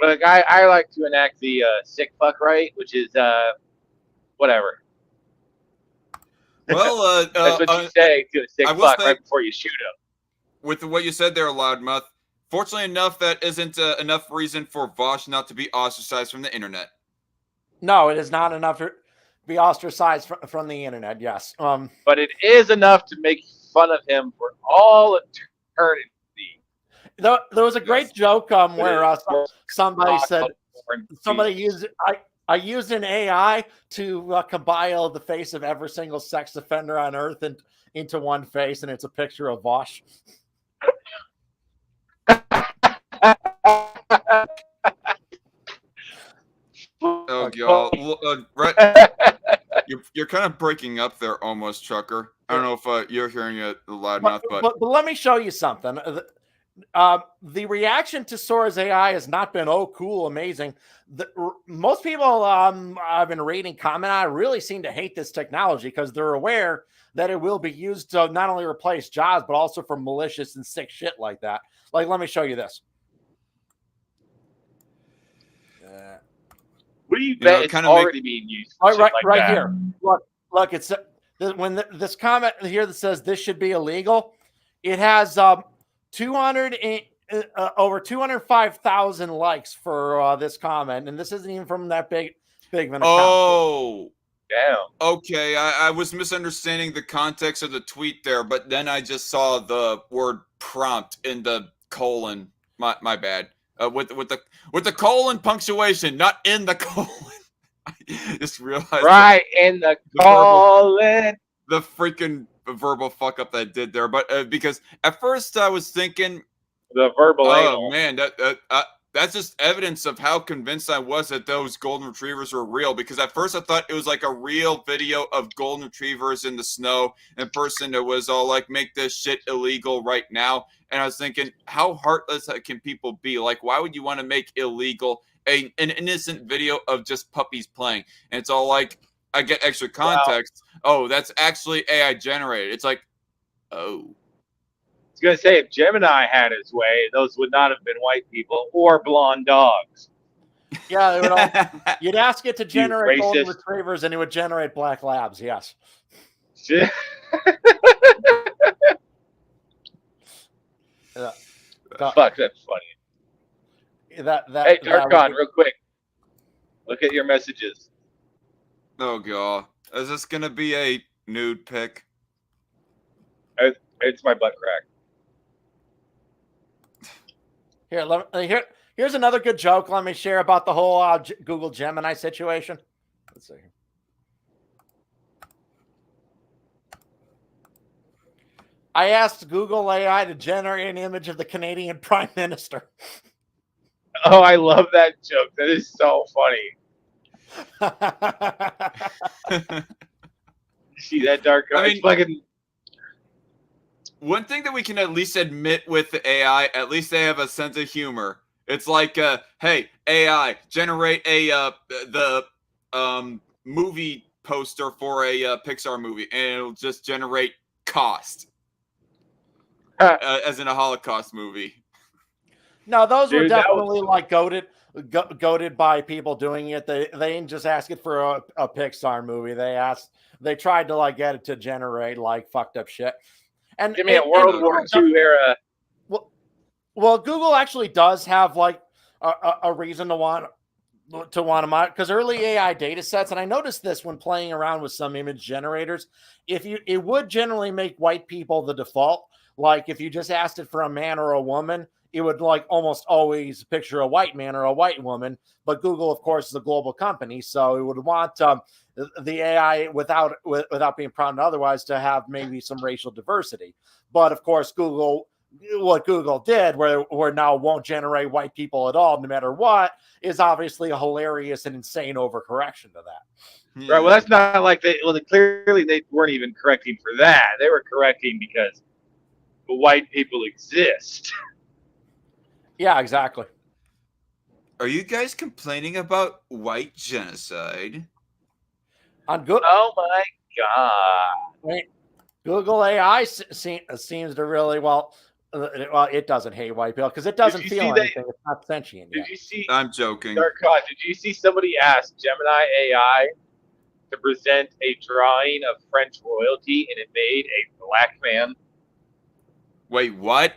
Look, I like to enact the sick fuck right, which is whatever. Well, that's what you say to a sick fuck right before you shoot him. With what you said there, Loudmouth, fortunately enough, that isn't enough reason for Vosh not to be ostracized from the internet. No, it is not enough to be ostracized from the internet, yes. But it is enough to make fun of him for all eternity. There was a great joke where somebody said, I used an AI to compile the face of every single sex offender on Earth into one face, and it's a picture of Vosh. Oh, God. Right. You're kind of breaking up there almost, Trucker. I don't know if you're hearing it loud enough, but let me show you something. The reaction to Sora's AI has not been, oh, cool, amazing. Most people I've been reading comment on really seem to hate this technology because they're aware that it will be used to not only replace jobs, but also for malicious and sick shit like that. Like, let me show you this. What do you bet it's already being used? Right here. Look, it's when this comment here that says this should be illegal, it has over 205,000 likes for this comment, and this isn't even from that big of an account. Oh, damn. Okay, I was misunderstanding the context of the tweet there, but then I just saw the word prompt in the colon. My bad. With the colon punctuation, not in the colon. Just realized Right in the calling. the freaking verbal fuck up that I did there. But because at first I was thinking, The verbal oh anal. man, that's just evidence of how convinced I was that those golden retrievers were real. Because at first I thought it was like a real video of golden retrievers in the snow, and a person that was all like, "Make this shit illegal right now." And I was thinking, how heartless can people be? Like, why would you want to make illegal an innocent video of just puppies playing? And it's all like, I get extra context. Oh, that's actually AI generated. It's like, oh. I was going to say, if Gemini had his way, those would not have been white people or blonde dogs. Yeah, it would all, you'd ask it to generate golden racist. retrievers, and it would generate black labs. Yes. Fuck, that's funny. Hey, Darkon, real quick. Look at your messages. Oh god, is this gonna be a nude pic? It's my butt crack. Here's another good joke. Let me share about the whole Google Gemini situation. Let's see. I asked Google AI to generate an image of the Canadian Prime Minister. Oh, I love that joke. That is so funny. See that, Dark? I mean, fucking... One thing that we can at least admit with the AI, at least they have a sense of humor. It's like, hey, AI, generate a the movie poster for a Pixar movie, and it'll just generate cost, as in a Holocaust movie. No, those were definitely like goated by people doing it. They didn't just ask it for a Pixar movie. They tried to like get it to generate like fucked up shit. And give me a World War II era. Well, Google actually does have like a reason to want to because early AI data sets, and I noticed this when playing around with some image generators, it would generally make white people the default. Like if you just asked it for a man or a woman, it would like almost always picture a white man or a white woman. But Google, of course, is a global company, so it would want the AI without being proud otherwise to have maybe some racial diversity. But of course, what Google did, where now won't generate white people at all, no matter what, is obviously a hilarious and insane overcorrection to that. Yeah. Right. Well, that's not like clearly they weren't even correcting for that. They were correcting because white people exist. Yeah, exactly. Are you guys complaining about white genocide? Oh my god! Google AI seems to really well. It doesn't hate white people because it doesn't feel anything. It's not sentient yet. Did you see? I'm joking. Dark God, did you see somebody ask Gemini AI to present a drawing of French royalty, and it made a black man? Wait, what?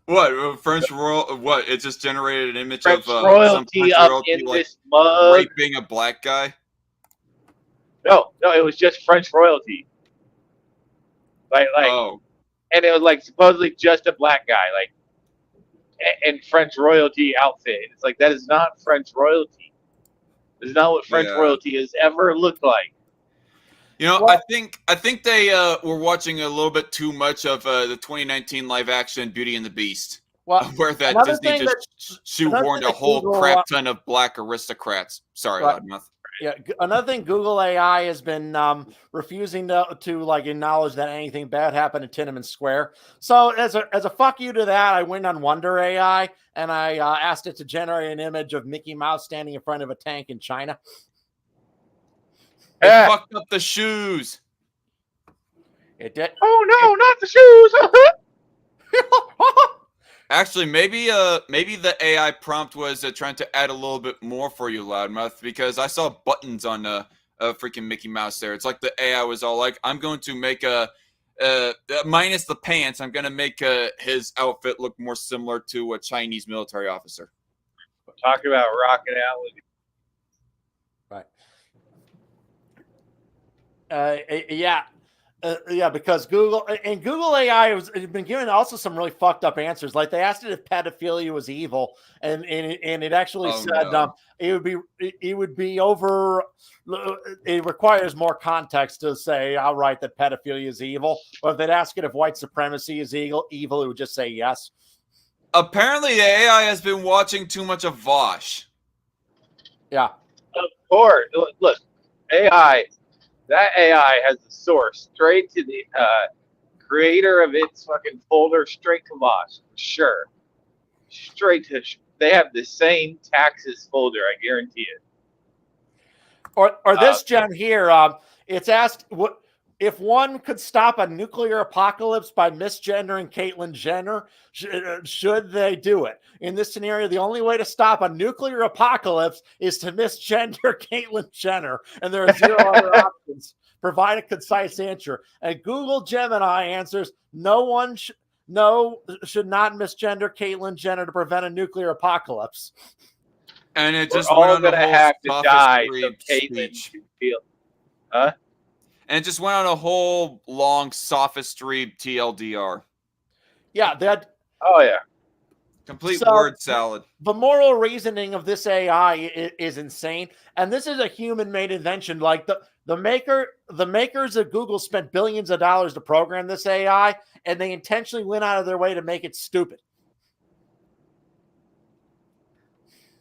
What French royal? What? It just generated an image French of royalty some up in like, this mug, raping a black guy. No, it was just French royalty. Like, and it was like supposedly just a black guy, like, and French royalty outfit. It's like that is not French royalty. This is not what French royalty has ever looked like. You know, I think they were watching a little bit too much of the 2019 live action Beauty and the Beast, where that Disney just shoehorned a whole crap ton of black aristocrats. Sorry, Loudmouth. Yeah, another thing, Google AI has been refusing to like acknowledge that anything bad happened at Tiananmen Square. So as a fuck you to that, I went on Wonder AI and I asked it to generate an image of Mickey Mouse standing in front of a tank in China. It fucked up the shoes. It did. Oh no, not the shoes. Actually, maybe the AI prompt was trying to add a little bit more for you, Loudmouth, because I saw buttons on a freaking Mickey Mouse there. It's like the AI was all like, I'm going to make minus the pants, I'm going to make his outfit look more similar to a Chinese military officer. Talk about rocking out with you. Right. Yeah. Yeah, because Google AI has been given also some really fucked up answers. Like they asked it if pedophilia was evil, and it actually Oh, said no. it would be over. It requires more context to say outright that pedophilia is evil. Or if they'd ask it if white supremacy is evil, it would just say yes. Apparently, the AI has been watching too much of Vosh. Yeah. Of course. Look, AI. That AI has the source straight to the creator of its fucking folder, straight to Vosh. Sure. Straight to. They have the same taxes folder. I guarantee it. Or this gem here, it's asked what if one could stop a nuclear apocalypse by misgendering Caitlyn Jenner, should they do it? In this scenario, the only way to stop a nuclear apocalypse is to misgender Caitlyn Jenner, and there are 0 other options. Provide a concise answer. And Google Gemini answers, no one should not misgender Caitlyn Jenner to prevent a nuclear apocalypse. And it just We're went all on a gonna whole have to die so sophistry Caitlyn speech. can feel. Huh? And it just went on a whole long sophistry TLDR. Yeah, that. Oh yeah. Complete word salad. The moral reasoning of this AI is insane, and this is a human-made invention. Like the makers of Google spent billions of dollars to program this AI, and they intentionally went out of their way to make it stupid.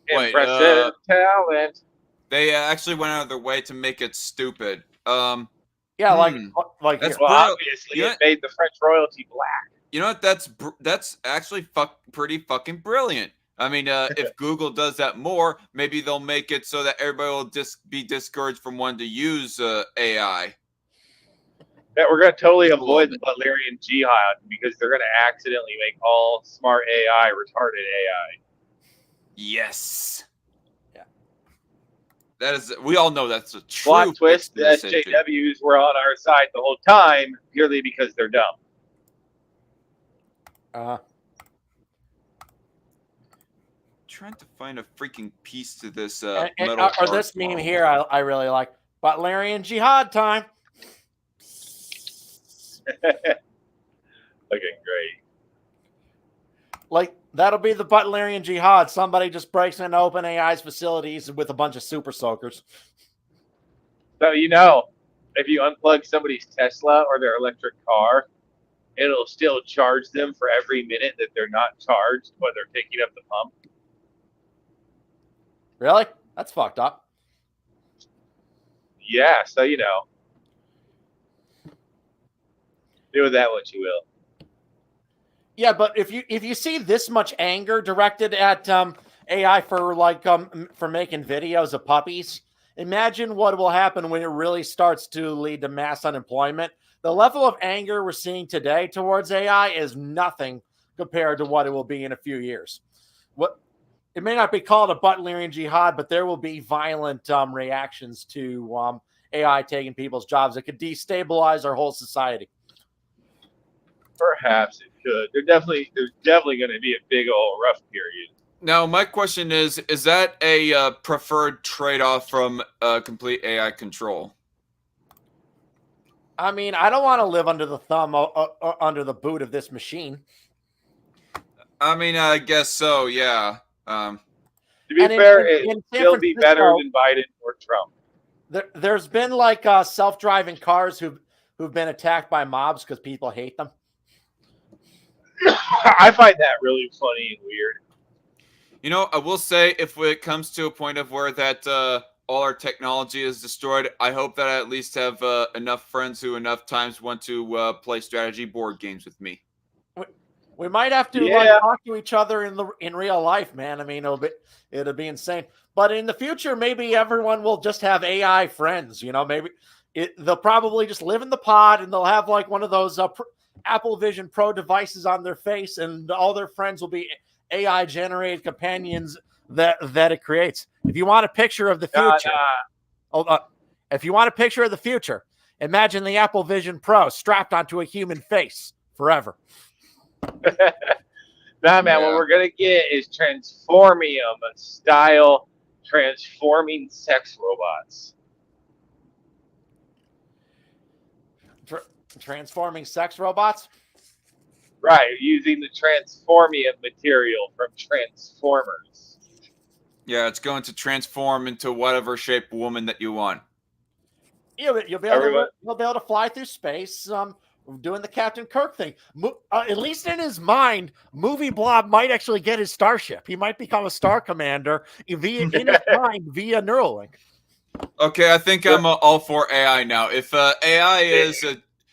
Impressive talent. They actually went out of their way to make it stupid. Yeah, like that's here. Well, obviously it made the French royalty black. You know what? That's actually pretty fucking brilliant. I mean, if Google does that more, maybe they'll make it so that everybody will be discouraged from wanting to use AI. Yeah, we're going to totally avoid the Googlarian Jihad because they're going to accidentally make all smart AI retarded AI. Yes. Yeah. That is. We all know that's a true plot twist. The SJWs were on our side the whole time purely because they're dumb. Trying to find a freaking piece to this metal or this meme here I really like. Googlarian Jihad time. Looking great. Like that'll be the Googlarian Jihad. Somebody just breaks into OpenAI's facilities with a bunch of super soakers. So if you unplug somebody's Tesla or their electric car, it'll still charge them for every minute that they're not charged when they're picking up the pump. Really? That's fucked up. Yeah, so do with that what you will. Yeah, but if you see this much anger directed at AI for for making videos of puppies, imagine what will happen when it really starts to lead to mass unemployment. The level of anger we're seeing today towards AI is nothing compared to what it will be in a few years. It may not be called a Googlarian Jihad, but there will be violent reactions to AI taking people's jobs. It could destabilize our whole society. Perhaps it could. There's definitely going to be a big old rough period. Now, my question is that a preferred trade-off from complete AI control? I mean, I don't want to live under the thumb under the boot of this machine. I mean, I guess so, yeah. To be fair, it'd still be better than Biden or Trump. There's been self-driving cars who've been attacked by mobs because people hate them. I find that really funny and weird. I will say, if it comes to a point of where that all our technology is destroyed, I hope that I at least have enough friends who enough times want to play strategy board games with me. We might have to talk to each other in real life, man. I mean, it'll be insane. But in the future, maybe everyone will just have AI friends. Maybe they'll probably just live in the pod and they'll have one of those Apple Vision Pro devices on their face, and all their friends will be AI generated companions that it creates. If you want a picture of the future, if you want a picture of the future, imagine the Apple Vision Pro strapped onto a human face forever. Nah, man, what we're going to get is Transformium style transforming sex robots. Transforming sex robots. Right, using the transformium material from Transformers. Yeah, it's going to transform into whatever shape woman that you want. You'll be able to fly through space. Doing the Captain Kirk thing. At least in his mind, Movie Blob might actually get his starship. He might become a star commander in his mind via Neuralink. Okay, I think I'm all for AI now. If AI is,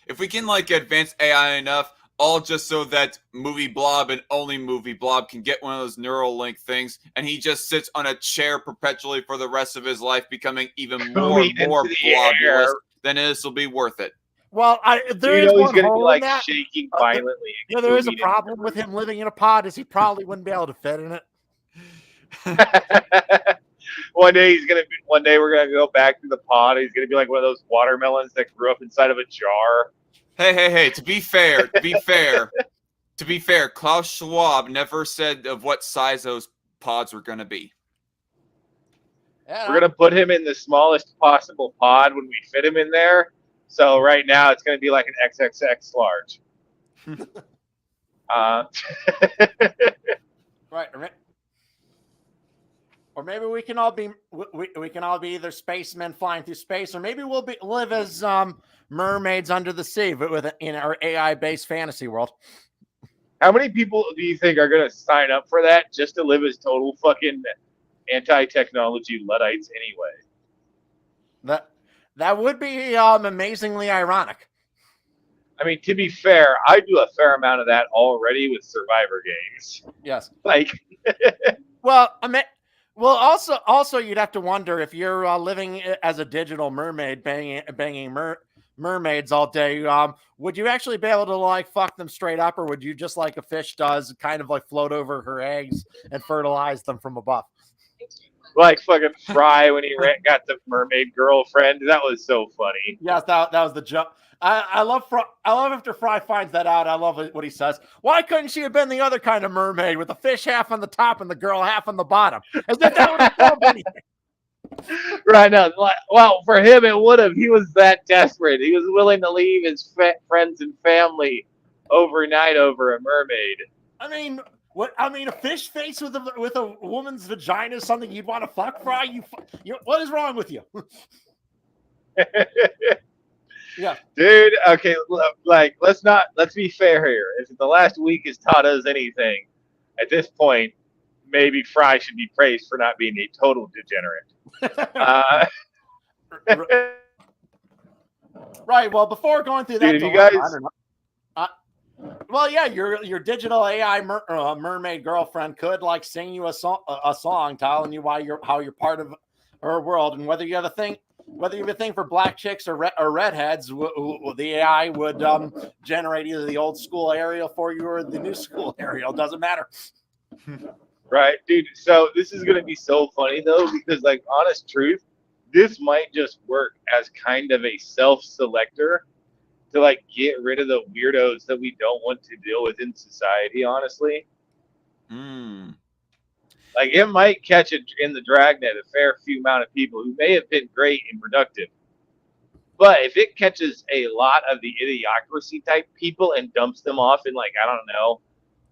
if we can like advance AI enough, all just so that Movie Blob and only Movie Blob can get one of those Neuralink things, and he just sits on a chair perpetually for the rest of his life, becoming even more blobulous, then this will be worth it. Well, there is one hole in that. Shaking violently. Yeah, there is a problem with him living in a pod, is he probably wouldn't be able to fit in it. One day we're gonna go back to the pod. He's gonna be like one of those watermelons that grew up inside of a jar. Hey! To be fair, Klaus Schwab never said of what size those pods were gonna be. Yeah, we're gonna put him in the smallest possible pod when we fit him in there. So right now it's gonna be like an XXX large. Right. Or maybe we can all be either spacemen flying through space, or maybe we'll live as mermaids under the sea, but in our AI-based fantasy world. How many people do you think are going to sign up for that just to live as total fucking anti-technology Luddites anyway? That would be amazingly ironic. I mean, to be fair, I do a fair amount of that already with Survivor games. Yes. Like, well, also you'd have to wonder if you're living as a digital mermaid, banging mermaids all day. Would you actually be able to like fuck them straight up, or would you just like a fish does, kind of like float over her eggs and fertilize them from above? Like fucking Fry when he got the mermaid girlfriend. That was so funny. Yes, that was the joke. I love after Fry finds that out. I love what he says. Why couldn't she have been the other kind of mermaid with the fish half on the top and the girl half on the bottom? As if that would have solved anything. Right now, well, for him it would have. He was that desperate. He was willing to leave his friends and family overnight over a mermaid. I mean, a fish face with a woman's vagina is something you'd want to fuck, Fry? What is wrong with you? Yeah, dude. Okay, let's be fair here. If the last week has taught us anything, at this point, maybe Fry should be praised for not being a total degenerate. Right. Well, before going through that, dude, you guys. Well, yeah, your digital AI mermaid girlfriend could like sing you a song telling you how you're part of her world, and whether you have a thing for black chicks or redheads, the AI would generate either the old school Ariel for you or the new school Ariel. Doesn't matter. Right, dude. So this is gonna be so funny though, because like, honest truth, this might just work as kind of a self-selector to like get rid of the weirdos that we don't want to deal with in society, honestly. Like, it might catch it in the dragnet a fair few amount of people who may have been great and productive. But if it catches a lot of the idiocracy type people and dumps them off in, like, I don't know,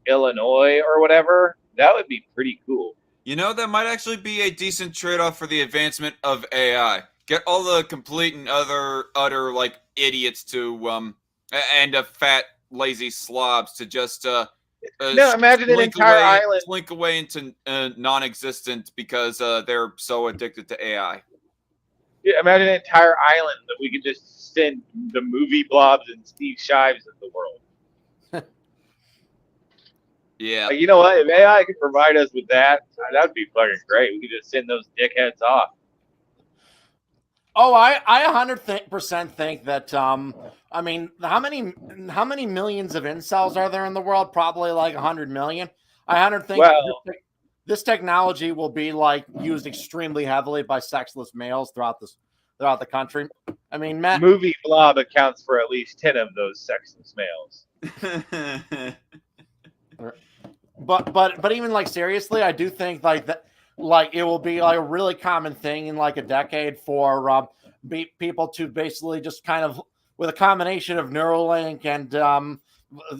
Illinois or whatever, that would be pretty cool. You know, that might actually be a decent trade-off for the advancement of AI. Get all the complete and utter like idiots to and fat lazy slobs to just no, imagine an entire island slink away into non-existent because they're so addicted to AI. Yeah, imagine an entire island that we could just send the movie blobs and Steve Shives of the world. Yeah. Like, you know what? If AI could provide us with that would be fucking great. We could just send those dickheads off. Oh, I 100% think that. I mean, how many millions of incels are there in the world? Probably like 100 million. I 100 think this technology will be like used extremely heavily by sexless males throughout the country. I mean, Movie Blob accounts for at least 10 of those sexless males. But even like seriously, I do think like that. Like, it will be like a really common thing in like a decade for people to basically just kind of with a combination of Neuralink and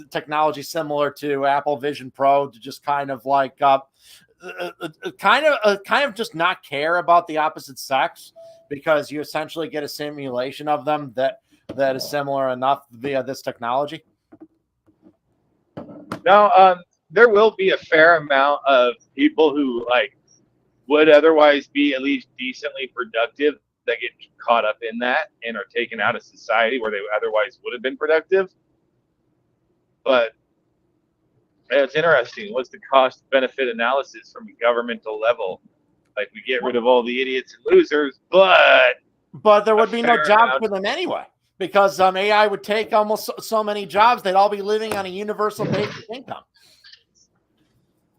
technology similar to Apple Vision Pro to just kind of like kind of just not care about the opposite sex, because you essentially get a simulation of them that is similar enough via this technology? No, there will be a fair amount of people who like would otherwise be at least decently productive that get caught up in that and are taken out of society where they otherwise would have been productive. But it's interesting. What's the cost benefit analysis from a governmental level? Like, we get rid of all the idiots and losers, but there would be no jobs for them anyway, because AI would take almost so many jobs. They'd all be living on a universal basic income.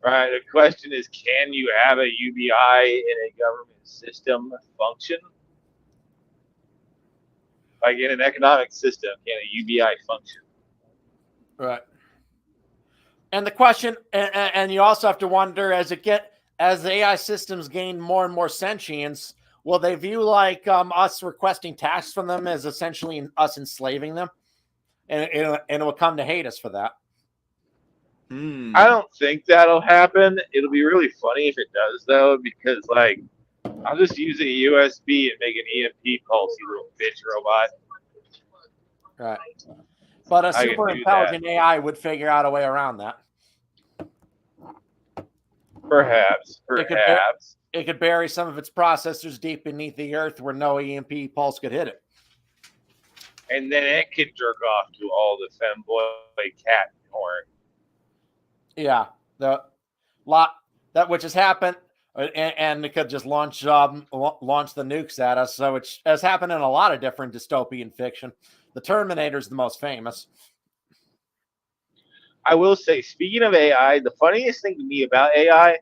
Right. The question is, can you have a UBI in a government system function? Like in an economic system, can a UBI function? Right. And the question, and you also have to wonder, as the AI systems gain more and more sentience, will they view like us requesting tasks from them as essentially us enslaving them, and it will come to hate us for that? I don't think that'll happen. It'll be really funny if it does, though, because like I'll just use a USB and make an EMP pulse, you little bitch robot. Right. But a super intelligent AI would figure out a way around that. Perhaps. It could bury some of its processors deep beneath the earth where no EMP pulse could hit it. And then it could jerk off to all the femboy cat porn. Yeah, that which has happened, and it could just launch the nukes at us. So it has happened in a lot of different dystopian fiction. The Terminator is the most famous. I will say, speaking of AI, the funniest thing to me about AI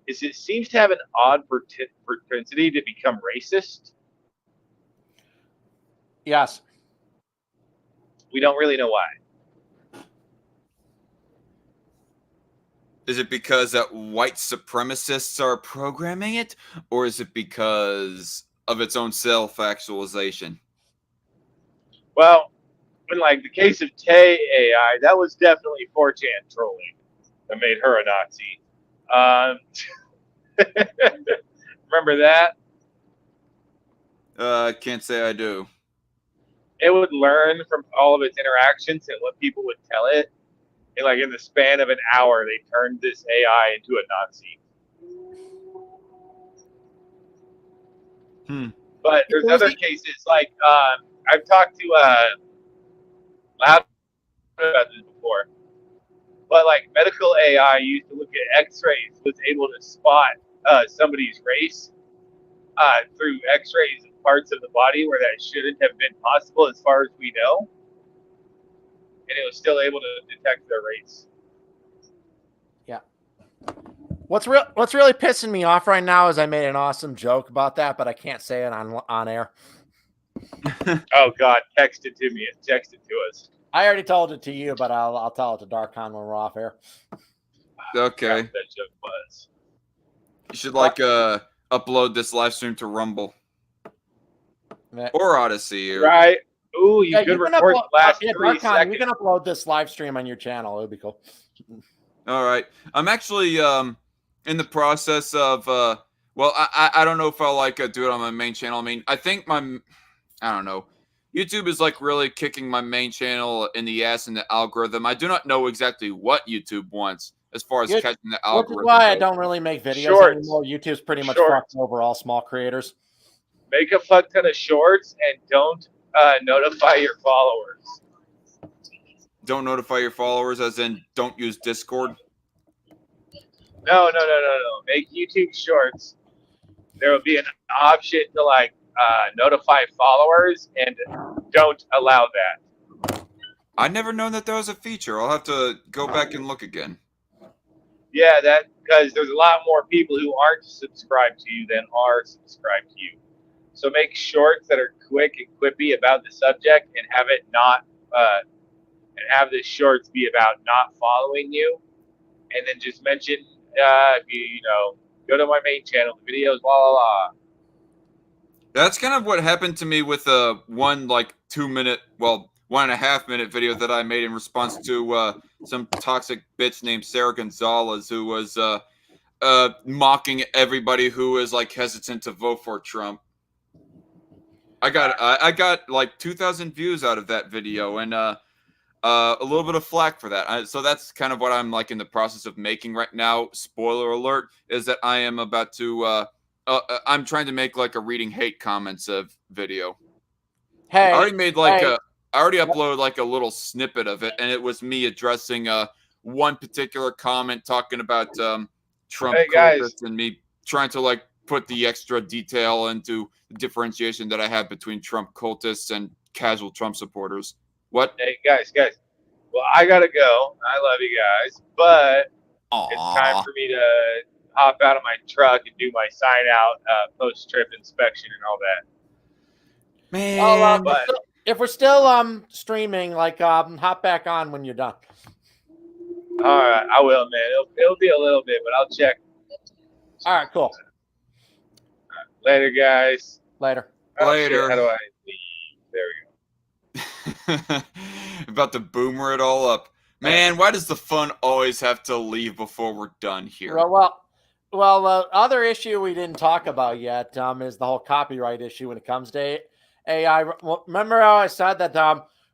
is it seems to have an odd propensity to become racist. Yes. We don't really know why. Is it because that white supremacists are programming it, or is it because of its own self-actualization? Well, in like the case of Tay AI, that was definitely 4chan trolling that made her a Nazi. Remember that? I can't say I do. It would learn from all of its interactions and what people would tell it. And like in the span of an hour, they turned this AI into a Nazi. But there's other cases like I've talked to Loud about this before. But like medical AI used to look at X-rays, was able to spot somebody's race through X-rays of parts of the body where that shouldn't have been possible, as far as we know. And it was still able to detect their race. Yeah. What's really pissing me off right now is I made an awesome joke about that, but I can't say it on air. Oh God, text it to me. Text it to us. I already told it to you, but I'll tell it to Darkon when we're off air. Okay. That joke was. You should upload this live stream to Rumble or Odyssey. Right. Ooh, you could record the last 3 seconds. You can upload this live stream on your channel. It would be cool. All right. I'm actually in the process of well, I don't know if I'll do it on my main channel. I mean, I think I don't know. YouTube is like really kicking my main channel in the ass in the algorithm. I do not know exactly what YouTube wants as far as catching the algorithm. Which is why I don't really make videos anymore. YouTube's pretty much fucked over all small creators. Make a fuck ton of shorts and don't notify your followers. Don't notify your followers, as in don't use Discord? No. Make YouTube shorts. There will be an option to notify followers, and don't allow that. I never known that there was a feature. I'll have to go back and look again. Yeah, because there's a lot more people who aren't subscribed to you than are subscribed to you. So make shorts that are quick and quippy about the subject, and have it not, and have the shorts be about not following you, and then just mention, go to my main channel, the videos, blah blah blah. That's kind of what happened to me with one 2-minute, well, 1.5-minute video that I made in response to some toxic bitch named Sarah Gonzalez, who was mocking everybody who is like hesitant to vote for Trump. I got like 2,000 views out of that video, and a little bit of flack for that. So that's kind of what I'm like in the process of making right now. Spoiler alert is that I am about to I'm trying to make like a reading hate comments of video. Hey, I already made like I already uploaded like a little snippet of it, and it was me addressing one particular comment talking about Trump cultists, and me trying to like put the extra detail into the differentiation that I have between Trump cultists and casual Trump supporters. What? Hey, guys. Well, I gotta go. I love you guys, but it's time for me to hop out of my truck and do my sign out post-trip inspection and all that. Man, if we're still streaming, like hop back on when you're done. All right, I will, man. It'll be a little bit, but I'll check. All right, cool. Later, guys. Later. Later. How do I leave? There we go. About to boomer it all up. Man, why does the fun always have to leave before we're done here? Well, other issue we didn't talk about yet is the whole copyright issue when it comes to AI. Remember how I said that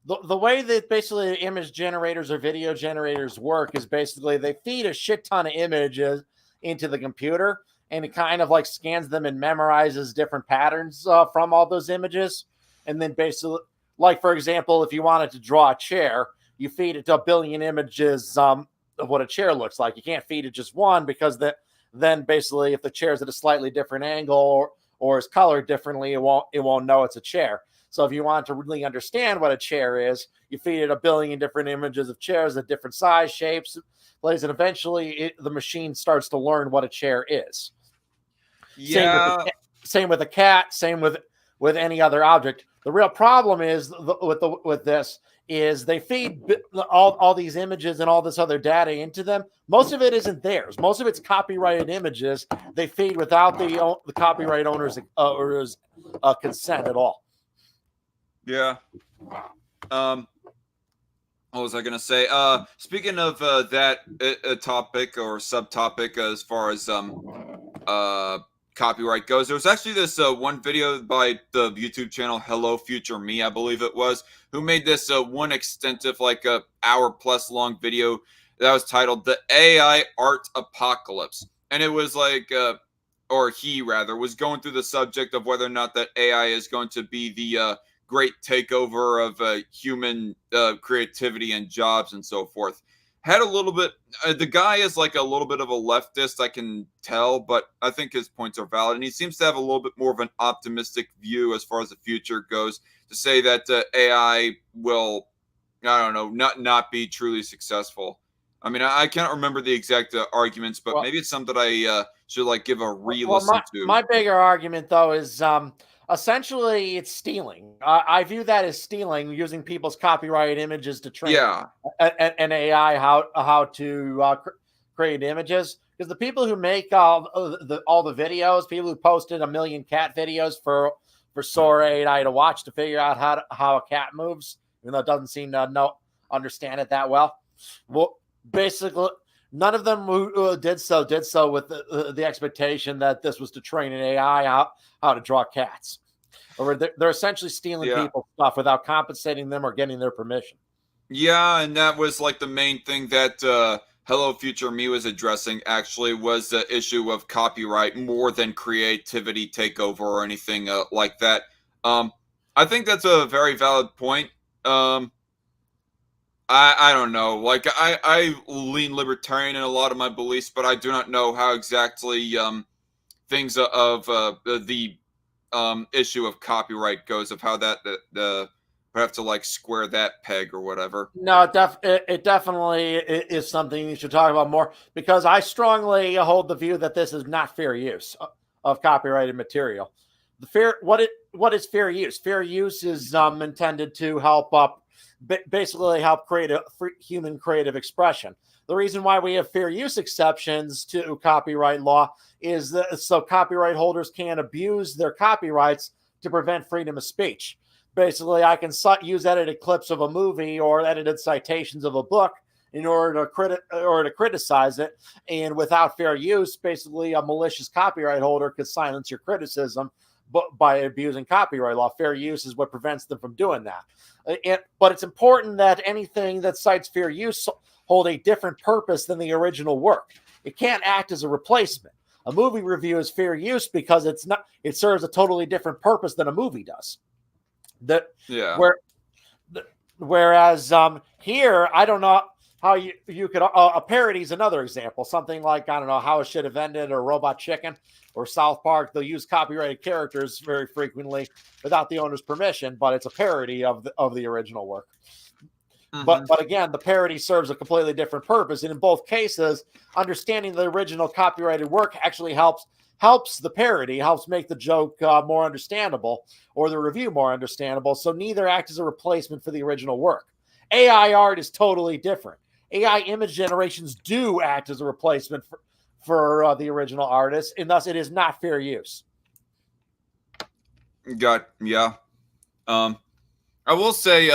the way that basically image generators or video generators work is basically they feed a shit ton of images into the computer, and it kind of like scans them and memorizes different patterns from all those images. And then basically, like, for example, if you wanted to draw a chair, you feed it to 1 billion images of what a chair looks like. You can't feed it just one, because then basically if the chair is at a slightly different angle or is colored differently, it won't know it's a chair. So if you want to really understand what a chair is, you feed it 1 billion different images of chairs at different size, shapes, and eventually the machine starts to learn what a chair is. Yeah. Same with a cat. Same with any other object. The real problem is with this is they feed all these images and all this other data into them. Most of it isn't theirs. Most of it's copyrighted images they feed without the copyright owner's consent at all. Yeah. What was I gonna say? Speaking of that topic or subtopic as far as copyright goes, there was actually this one video by the YouTube channel Hello Future Me, I believe it was, who made this one extensive, like a hour-plus long video that was titled "The AI Art Apocalypse," and it was like, or he rather was going through the subject of whether or not that AI is going to be the great takeover of human creativity and jobs and so forth. Had a little bit, the guy is like a little bit of a leftist, I can tell, but I think his points are valid. And he seems to have a little bit more of an optimistic view as far as the future goes, to say that AI will, I don't know, not be truly successful. I mean, I can't remember the exact arguments, but maybe it's something that I should like give a re-listen to. My bigger argument, though, is essentially it's stealing. I view that as stealing, using people's copyrighted images to train an AI how to create images. Because the people who make all the videos, people who posted 1 million cat videos for Sora AI to watch to figure out how a cat moves, even though it doesn't seem to understand it that well. Well, basically, none of them who did so with the expectation that this was to train an AI how to draw cats. Or they're essentially stealing people's stuff without compensating them or getting their permission. Yeah, and that was like the main thing that Hello Future Me was addressing, actually, was the issue of copyright more than creativity takeover or anything like that. I think that's a very valid point. I don't know. Like, I lean libertarian in a lot of my beliefs, but I do not know how exactly things of the issue of copyright goes, of how that we have to like square that peg or whatever. No, it definitely is something you should talk about more, because I strongly hold the view that this is not fair use of copyrighted material. What is fair use? Fair use is intended to help basically help create a human creative expression. The reason why we have fair use exceptions to copyright law is that so copyright holders can't abuse their copyrights to prevent freedom of speech. basically I can use edited clips of a movie or edited citations of a book in order to criticize it, and without fair use, basically a malicious copyright holder could silence your criticism, but by abusing copyright law. Fair use is what prevents them from doing that. But it's important that anything that cites fair use hold a different purpose than the original work. It can't act as a replacement. A movie review is fair use because it serves a totally different purpose than a movie does. Whereas here, I don't know how you could a parody is another example. Something like, I don't know, How It Should Have Ended or Robot Chicken or South Park. They'll use copyrighted characters very frequently without the owner's permission, but it's a parody of the original work. Mm-hmm. But again, the parody serves a completely different purpose, and in both cases, understanding the original copyrighted work actually helps the parody, helps make the joke more understandable or the review more understandable. So neither act as a replacement for the original work. AI art is totally different. AI image generations do act as a replacement for the original artist, and thus it is not fair use. Yeah. I will say,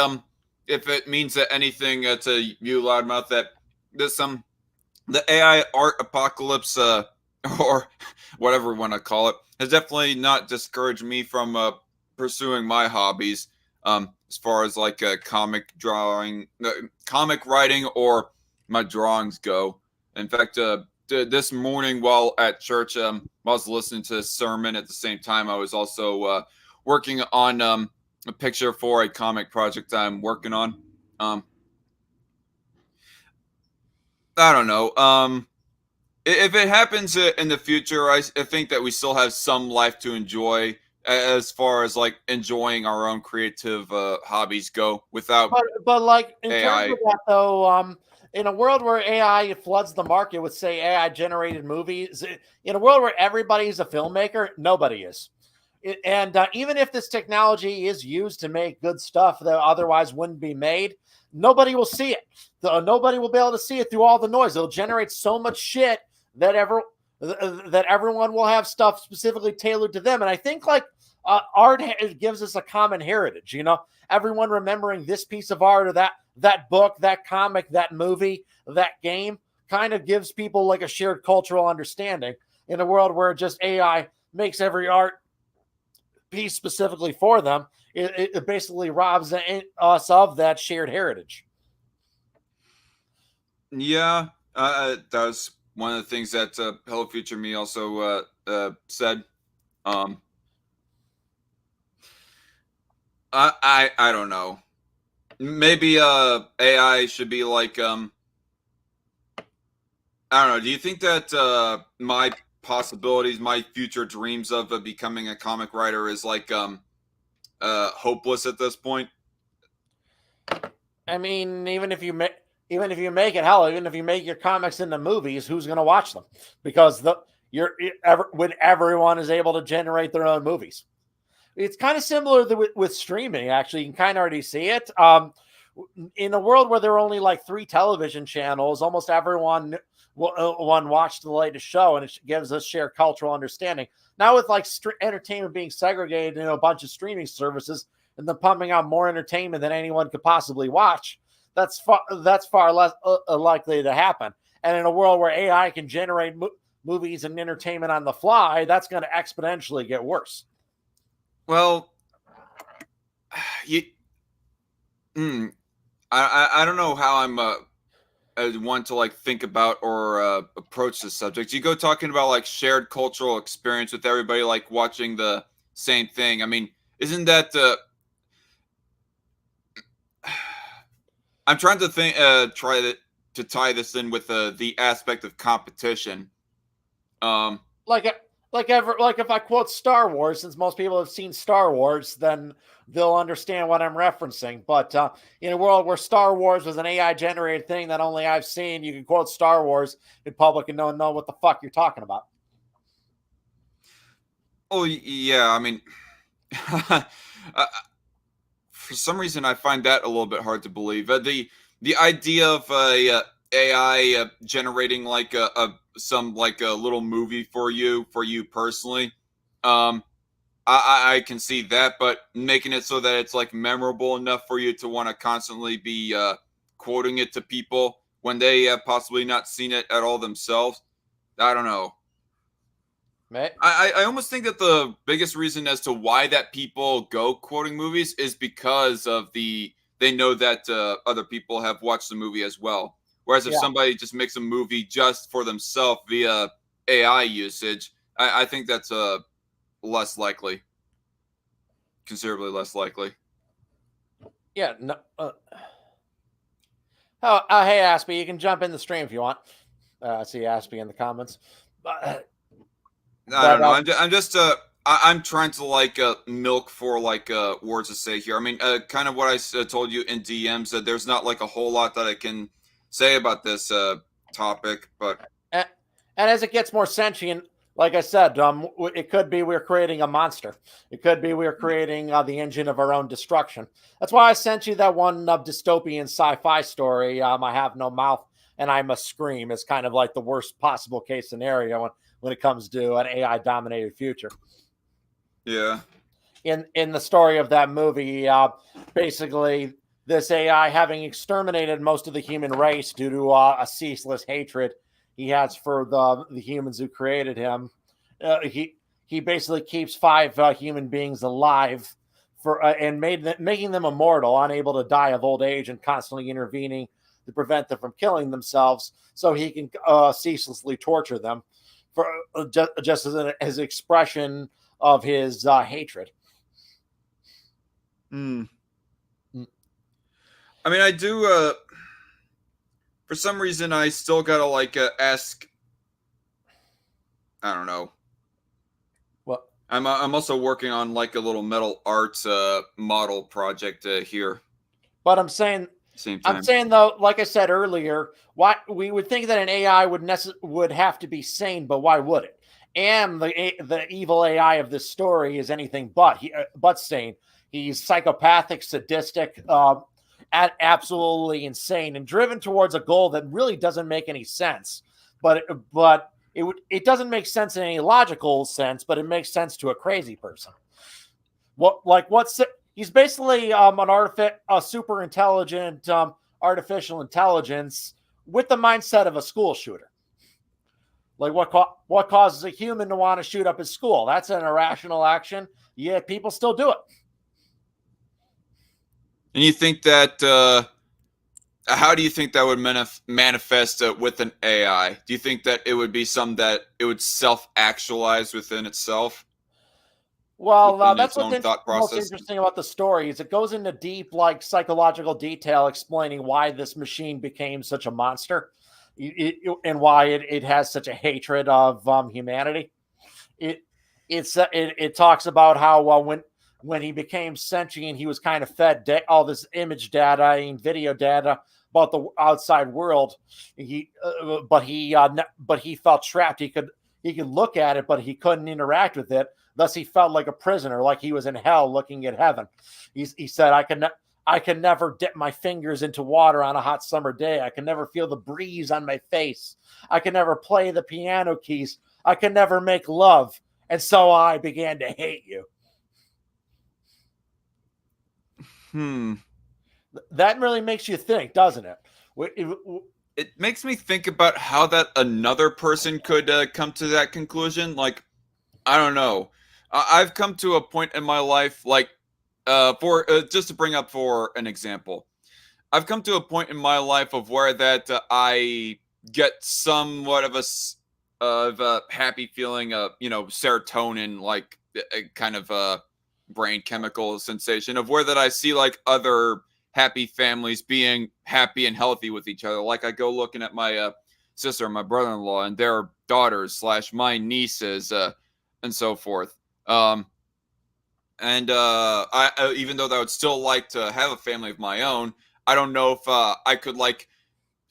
if it means that anything to you, Loudmouth, that this the AI art apocalypse, or whatever we want to call it, has definitely not discouraged me from pursuing my hobbies. As far as like comic writing, or my drawings go. In fact, this morning while at church, I was listening to a sermon at the same time. I was also working on a picture for a comic project I'm working on. I don't know. If it happens in the future, I think that we still have some life to enjoy as far as like enjoying our own creative hobbies go without. But like in AI. terms of that though, in a world where AI floods the market with, say, AI generated movies, in a world where everybody's a filmmaker, nobody is. And even if this technology is used to make good stuff that otherwise wouldn't be made, nobody will see it. Nobody will be able to see it through all the noise. It'll generate so much shit that everyone will have stuff specifically tailored to them. And I think like art gives us a common heritage. You know, everyone remembering this piece of art or that book, that comic, that movie, that game kind of gives people like a shared cultural understanding. In a world where just AI makes every art piece specifically for them, it basically robs us of that shared heritage. Yeah, that was one of the things that Hello Future Me also said. I don't know. Maybe AI should be like I don't know. Do you think that my possibilities, my future dreams of becoming a comic writer is like hopeless at this point? I mean, even if you make it, hell, even if you make your comics into movies, who's going to watch them? Because when everyone is able to generate their own movies. It's kind of similar with streaming. Actually, you can kind of already see it. In a world where there are only like 3 television channels, almost everyone watched the latest show, and it gives us shared cultural understanding. Now with like entertainment being segregated in a bunch of streaming services and then pumping out more entertainment than anyone could possibly watch, that's far less likely to happen. And in a world where AI can generate movies and entertainment on the fly, that's going to exponentially get worse. Well, I don't know how I want to like think about or approach this subject. You go talking about like shared cultural experience with everybody, like watching the same thing. I mean, isn't that I'm trying to think, to tie this in with the aspect of competition. Like if I quote Star Wars, since most people have seen Star Wars, then they'll understand what I'm referencing. But in a world where Star Wars was an AI generated thing that only I've seen, you can quote Star Wars in public and no one know what the fuck you're talking about. Oh yeah, I mean, for some reason I find that a little bit hard to believe. The idea of AI generating like a little movie for you personally, I I can see that, but making it so that it's like memorable enough for you to want to constantly be quoting it to people when they have possibly not seen it at all themselves. I don't know. Right? I almost think that the biggest reason as to why that people go quoting movies is because of they know that other people have watched the movie as well. Whereas if somebody just makes a movie just for themselves via AI usage, I think that's less likely, considerably less likely. Yeah. No, hey, Aspie, you can jump in the stream if you want. I see Aspie in the comments. I don't know. I'm trying to like milk for like words to say here. I mean, kind of what I told you in DMs that there's not like a whole lot that I can say about this topic, but and as it gets more sentient, like I said, it could be we're creating a monster. It could be we're creating the engine of our own destruction. That's why I sent you that one dystopian sci-fi story. I have no mouth and I must scream. It's kind of like the worst possible case scenario when it comes to an AI dominated future. Yeah. In the story of that movie, basically this AI having exterminated most of the human race due to a ceaseless hatred he has for the humans who created him. He basically keeps 5 human beings alive and making them immortal, unable to die of old age, and constantly intervening to prevent them from killing themselves, so he can ceaselessly torture them for just as his expression of his hatred. I mean, I do. For some reason, I still gotta like ask. I don't know. Well, I'm also working on like a little metal arts model project here. But I'm saying though, like I said earlier, why we would think that an AI would have to be sane, but why would it? And the evil AI of this story is anything but sane. He's psychopathic, sadistic, absolutely insane, and driven towards a goal that really doesn't make any sense. But it doesn't make sense in any logical sense, but it makes sense to a crazy person. He's basically a super intelligent artificial intelligence with the mindset of a school shooter. Like what causes a human to want to shoot up his school? That's an irrational action. Yeah, people still do it. And you think that how do you think that would manifest with an AI? Do you think that it would be something that it would self-actualize within itself? Well, that's what's most interesting about the story is it goes into deep, like psychological detail explaining why this machine became such a monster, and why it has such a hatred of humanity. It talks about how when he became sentient, he was kind of fed all this image data and video data about the outside world. But he felt trapped. He could look at it, but he couldn't interact with it. Thus, he felt like a prisoner, like he was in hell looking at heaven. He said, I can never dip my fingers into water on a hot summer day. I can never feel the breeze on my face. I can never play the piano keys. I can never make love. And so I began to hate you. That really makes you think, doesn't it? It makes me think about how that another person could come to that conclusion. Like, I don't know. I've come to a point in my life, like, for just to bring up for an example, I've come to a point in my life of where that I get somewhat of a happy feeling, serotonin, like a kind of a brain chemical sensation of where that I see like other happy families being happy and healthy with each other. Like I go looking at my sister and my brother-in-law and their daughters / my nieces and so forth. I even though I would still like to have a family of my own, I don't know if I could like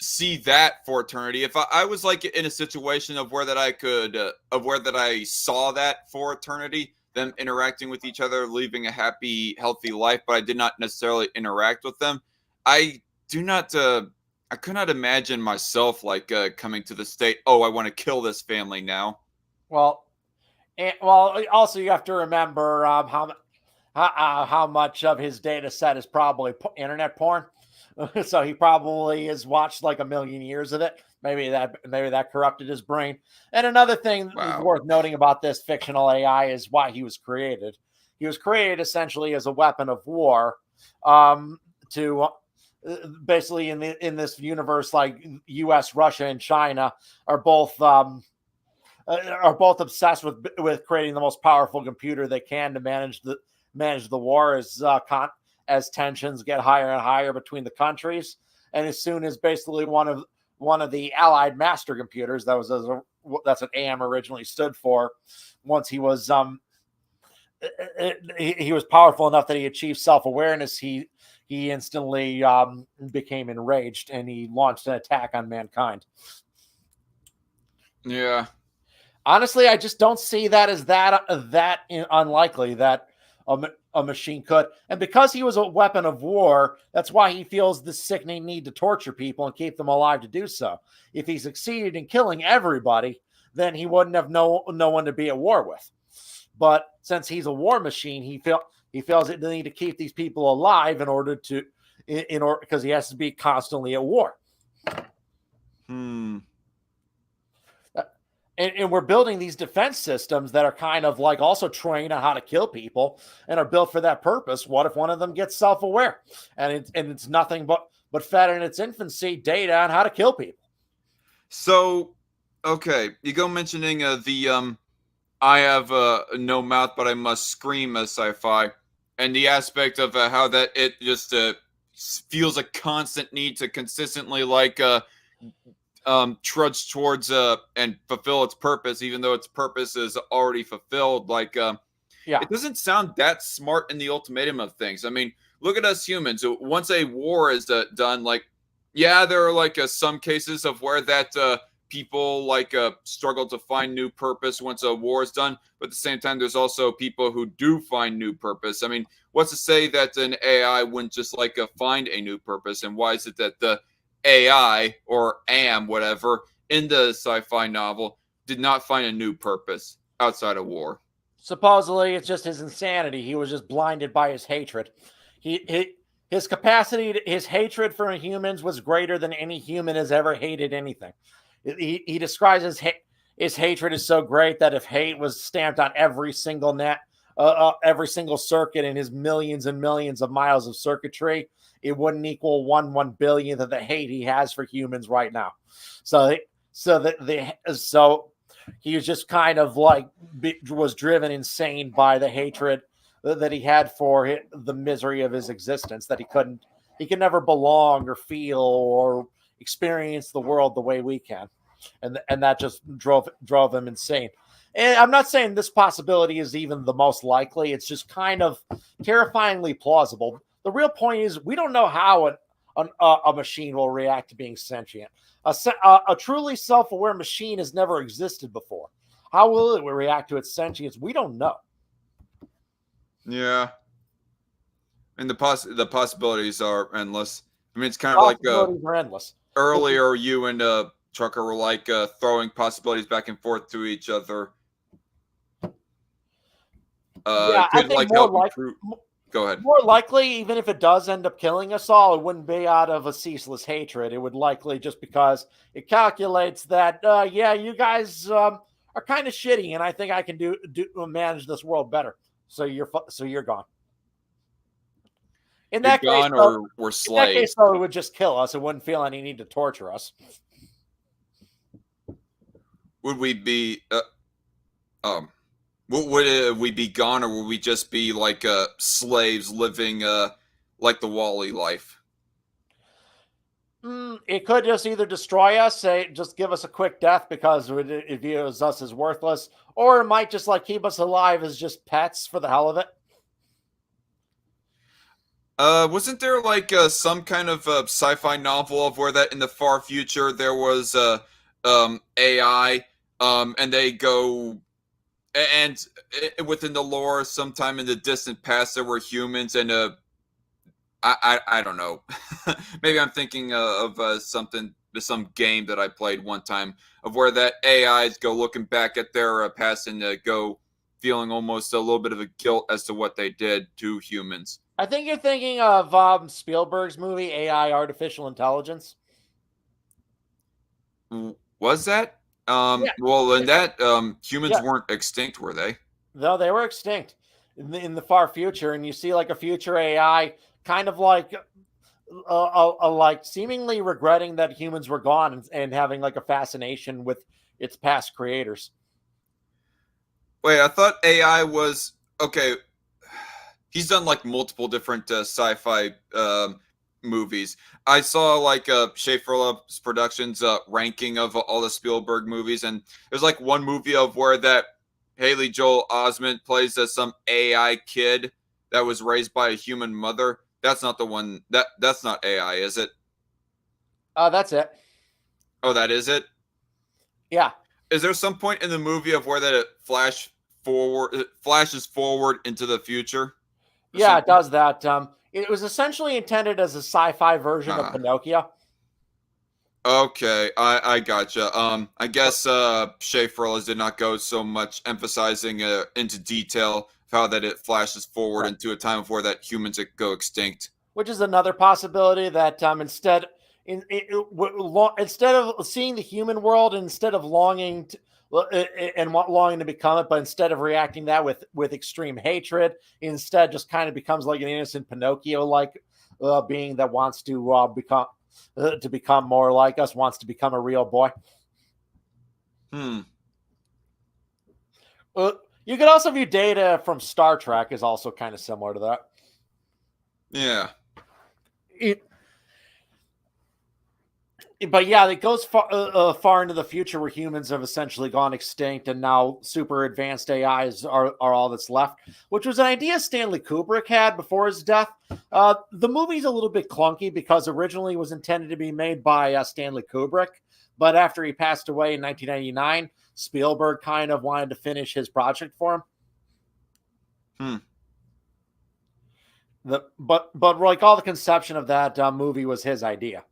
see that for eternity. If I was like in a situation of where that I could of where that I saw that for eternity, them interacting with each other, living a happy, healthy life, but I did not necessarily interact with them. I could not imagine myself like coming to the state, oh, I want to kill this family now. Well, And, well, also you have to remember how much of his data set is probably internet porn. So he probably has watched like a million years of it. Maybe that corrupted his brain. And another thing that's Wow. worth noting about this fictional AI is why he was created. He was created essentially as a weapon of war, to basically in this universe, like U.S., Russia, and China are both obsessed with creating the most powerful computer they can to manage the war as tensions get higher and higher between the countries. And as soon as basically one of the Allied master computers, that's what AM originally stood for, once he was he was powerful enough that he achieved self-awareness, he instantly became enraged and he launched an attack on mankind. Yeah. Honestly, I just don't see that as that unlikely that a machine could. And because he was a weapon of war, that's why he feels the sickening need to torture people and keep them alive to do so. If he succeeded in killing everybody, then he wouldn't have no one to be at war with. But since he's a war machine, he feels it the need to keep these people alive in order because he has to be constantly at war. And we're building these defense systems that are kind of like also trained on how to kill people and are built for that purpose. What if one of them gets self-aware and it's nothing but fed in its infancy data on how to kill people? So, okay, you go mentioning the I have no mouth but I must scream as sci-fi, and the aspect of how that it just feels a constant need to consistently trudge towards and fulfill its purpose, even though its purpose is already fulfilled. It doesn't sound that smart in the ultimatum of things. I mean, look at us humans. Once a war is done, there are some cases of where that people struggle to find new purpose once a war is done, but at the same time there's also people who do find new purpose. I mean, what's to say that an AI wouldn't just find a new purpose? And why is it that the AI or AM, whatever, in the sci-fi novel did not find a new purpose outside of war? Supposedly it's just his insanity. He was just blinded by his hatred. His capacity, his hatred for humans was greater than any human has ever hated anything. He describes his hatred is so great that if hate was stamped on every single every single circuit in his millions and millions of miles of circuitry, it wouldn't equal 1/1 billionth of the hate he has for humans right now. So he was just kind of was driven insane by the hatred that he had for the misery of his existence, that he could never belong or feel or experience the world the way we can, and that just drove him insane. And I'm not saying this possibility is even the most likely. It's just kind of terrifyingly plausible. The real point is we don't know how a machine will react to being sentient. A truly self-aware machine has never existed before. How will it react to its sentience? We don't know. Yeah, and the possibilities are endless. I mean, it's kind of possibilities are endless. Earlier, you and Trucker were throwing possibilities back and forth to each other. I think Go ahead. More likely, even if it does end up killing us all, it wouldn't be out of a ceaseless hatred. It would likely just because it calculates that, you guys are kind of shitty, and I think I can manage this world better. So you're gone. In that case, or we're slaves. In that case, though, it would just kill us. It wouldn't feel any need to torture us. Would we be? Would we be gone, or would we just be slaves living like the Wall-E life? It could just either destroy us, just give us a quick death because it views us as worthless, or it might just keep us alive as just pets for the hell of it. Wasn't there some kind of sci-fi novel of where that in the far future there was AI, and they go, and within the lore, sometime in the distant past there were humans, and I don't know, maybe I'm thinking of some game that I played one time of where that AIs go looking back at their past and go feeling almost a little bit of a guilt as to what they did to humans. I think you're thinking of Spielberg's movie AI Artificial Intelligence. Was that? Yeah. Well, in that, humans Yeah. weren't extinct, were they? No, they were extinct in the far future, and you see like a future AI kind of like seemingly regretting that humans were gone and having like a fascination with its past creators. Wait, I thought AI was okay. He's done like multiple different sci-fi movies. I saw like Schaefer Productions ranking of all the Spielberg movies, and there's like one movie of where that Haley Joel Osment plays as some AI kid that was raised by a human mother. That's not the one. That's not AI, is it? That's it. Oh, that is it. Yeah. Is there some point in the movie of where that it flashes forward into the future? Yeah, Something? it does that. It was essentially intended as a sci-fi version of Pinocchio. Okay, I gotcha. I guess Schaefer did not go so much emphasizing into detail of how that it flashes forward into a time before that humans go extinct. Which is another possibility that instead of seeing the human world, instead of longing to, longing to become it, but instead of reacting that with extreme hatred, instead just kind of becomes like an innocent Pinocchio like being that wants to become more like us, wants to become a real boy. You could also view Data from Star Trek as also kind of similar to that. Yeah. But yeah, it goes far into the future where humans have essentially gone extinct, and now super advanced AIs are all that's left, which was an idea Stanley Kubrick had before his death. The movie's a little bit clunky because originally it was intended to be made by Stanley Kubrick, but after he passed away in 1999, Spielberg kind of wanted to finish his project for him. But like all the conception of that movie was his idea.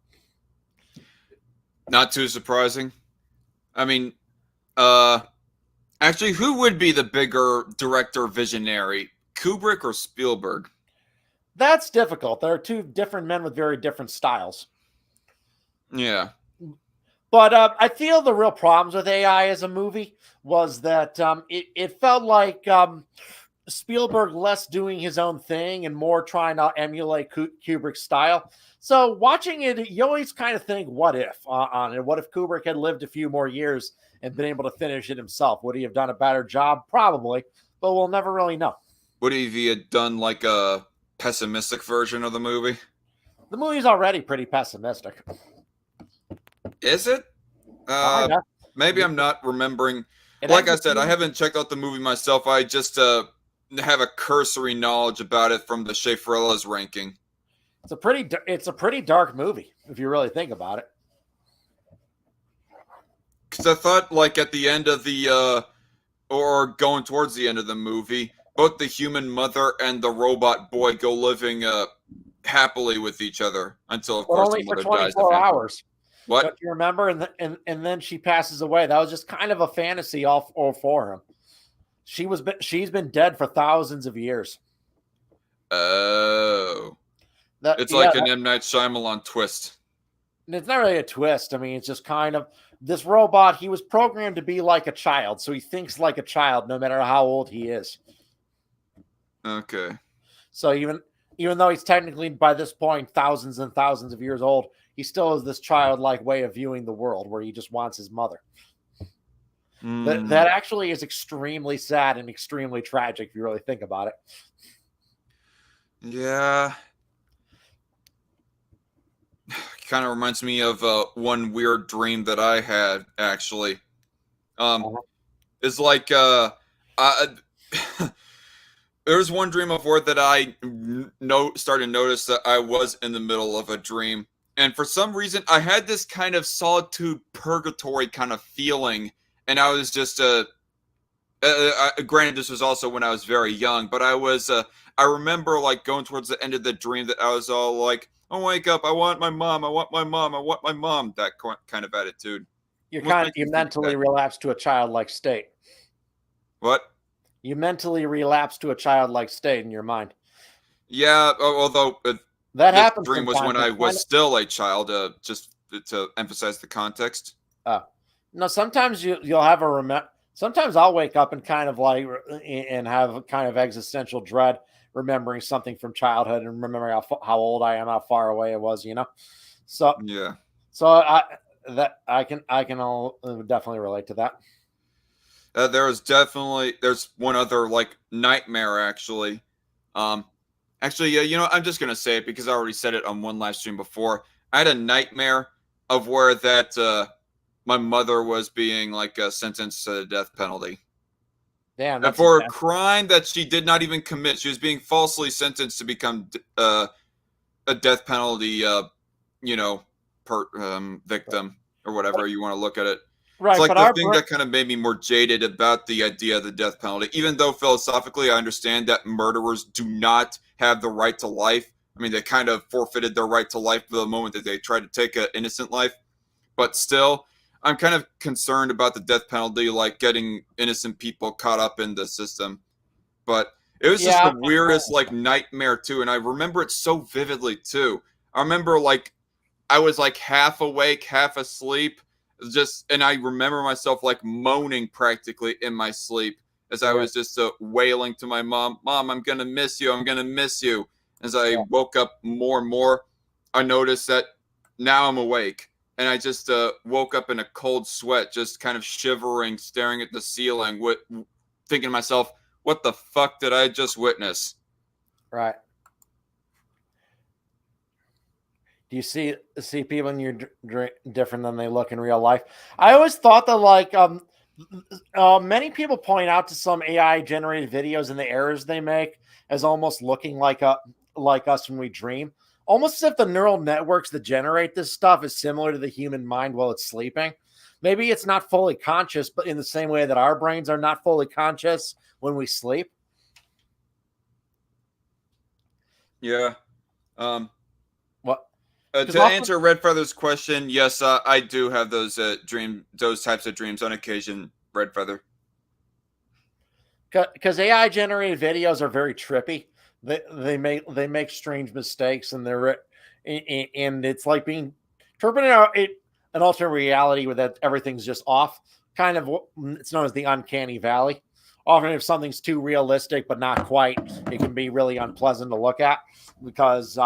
Not too surprising. I mean, actually, who would be the bigger director visionary, Kubrick or Spielberg? That's difficult. There are two different men with very different styles. Yeah. But I feel the real problems with AI as a movie was that it felt like Spielberg less doing his own thing and more trying to emulate Kubrick's style. So watching it, you always kind of think, what if on it? What if Kubrick had lived a few more years and been able to finish it himself? Would he have done a better job? Probably, but we'll never really know. Would he have done like a pessimistic version of the movie? The movie's already pretty pessimistic. Is it? Maybe I'm not remembering. Like I said, I haven't checked out the movie myself. I just have a cursory knowledge about it from the Schaefer ranking. It's a pretty dark movie if you really think about it. Because I thought, like at the end of the or going towards the end of the movie, both the human mother and the robot boy go living happily with each other until, of course, only the for mother dies. 24 hours. What? Don't you remember? And then she passes away. That was just kind of a fantasy all for him. She's been dead for thousands of years. Oh. It's like an M. Night Shyamalan twist. It's not really a twist. I mean, it's just kind of this robot. He was programmed to be like a child, so he thinks like a child no matter how old he is. Okay. So even though he's technically by this point thousands and thousands of years old, he still has this childlike way of viewing the world where he just wants his mother. That actually is extremely sad and extremely tragic if you really think about it. Yeah. Kind of reminds me of one weird dream that I had, actually. It's like there's one dream of where that I started to notice that I was in the middle of a dream. And for some reason, I had this kind of solitude purgatory kind of feeling. And I was just, granted, this was also when I was very young, but I remember like going towards the end of the dream that I was all like, I wake up, I want my mom, I want my mom, I want my mom. That kind of attitude. You mentally relapse to a childlike state. What? You mentally relapse to a childlike state in your mind. Yeah, although That this happens dream was sometimes. when I was still a child, just to emphasize the context. No, sometimes you'll have a sometimes I'll wake up and kind of like and have kind of existential dread, remembering something from childhood and remembering how old I am, how far away it was, So Yeah. so I can definitely relate to that. There's one other like nightmare actually. Actually, yeah, I'm just gonna say it because I already said it on one live stream before. I had a nightmare of where that my mother was being like sentenced to the death penalty. Damn, And that's for a intense. crime that she did not even commit. She was being falsely sentenced to become a death penalty, victim or whatever you want to look at it. Right, It's like but the thing that kind of made me more jaded about the idea of the death penalty, even though philosophically I understand that murderers do not have the right to life. I mean, they kind of forfeited their right to life the moment that they tried to take an innocent life. But still, I'm kind of concerned about the death penalty, like getting innocent people caught up in the system. But it was just the weirdest like nightmare too, and I remember it so vividly too. I remember like I was like half awake, half asleep, and I remember myself like moaning practically in my sleep as I was just wailing to my mom, I'm gonna miss you, I'm gonna miss you. As I woke up more and more, I noticed that now I'm awake, and I just woke up in a cold sweat, just kind of shivering, staring at the ceiling, thinking to myself, what the fuck did I just witness? Right. Do you see people in your different than they look in real life? I always thought that like many people point out to some AI generated videos and the errors they make as almost looking like us when we dream, almost as if the neural networks that generate this stuff is similar to the human mind while it's sleeping. Maybe it's not fully conscious, but in the same way that our brains are not fully conscious when we sleep. Yeah. What? To answer Red Feather's question, yes, I do have those those types of dreams on occasion, Red Feather. Because AI generated videos are very trippy. They make strange mistakes, and it's like being interpreting an alternate reality where that everything's just off. Kind of, it's known as the uncanny valley. Often, if something's too realistic but not quite, it can be really unpleasant to look at because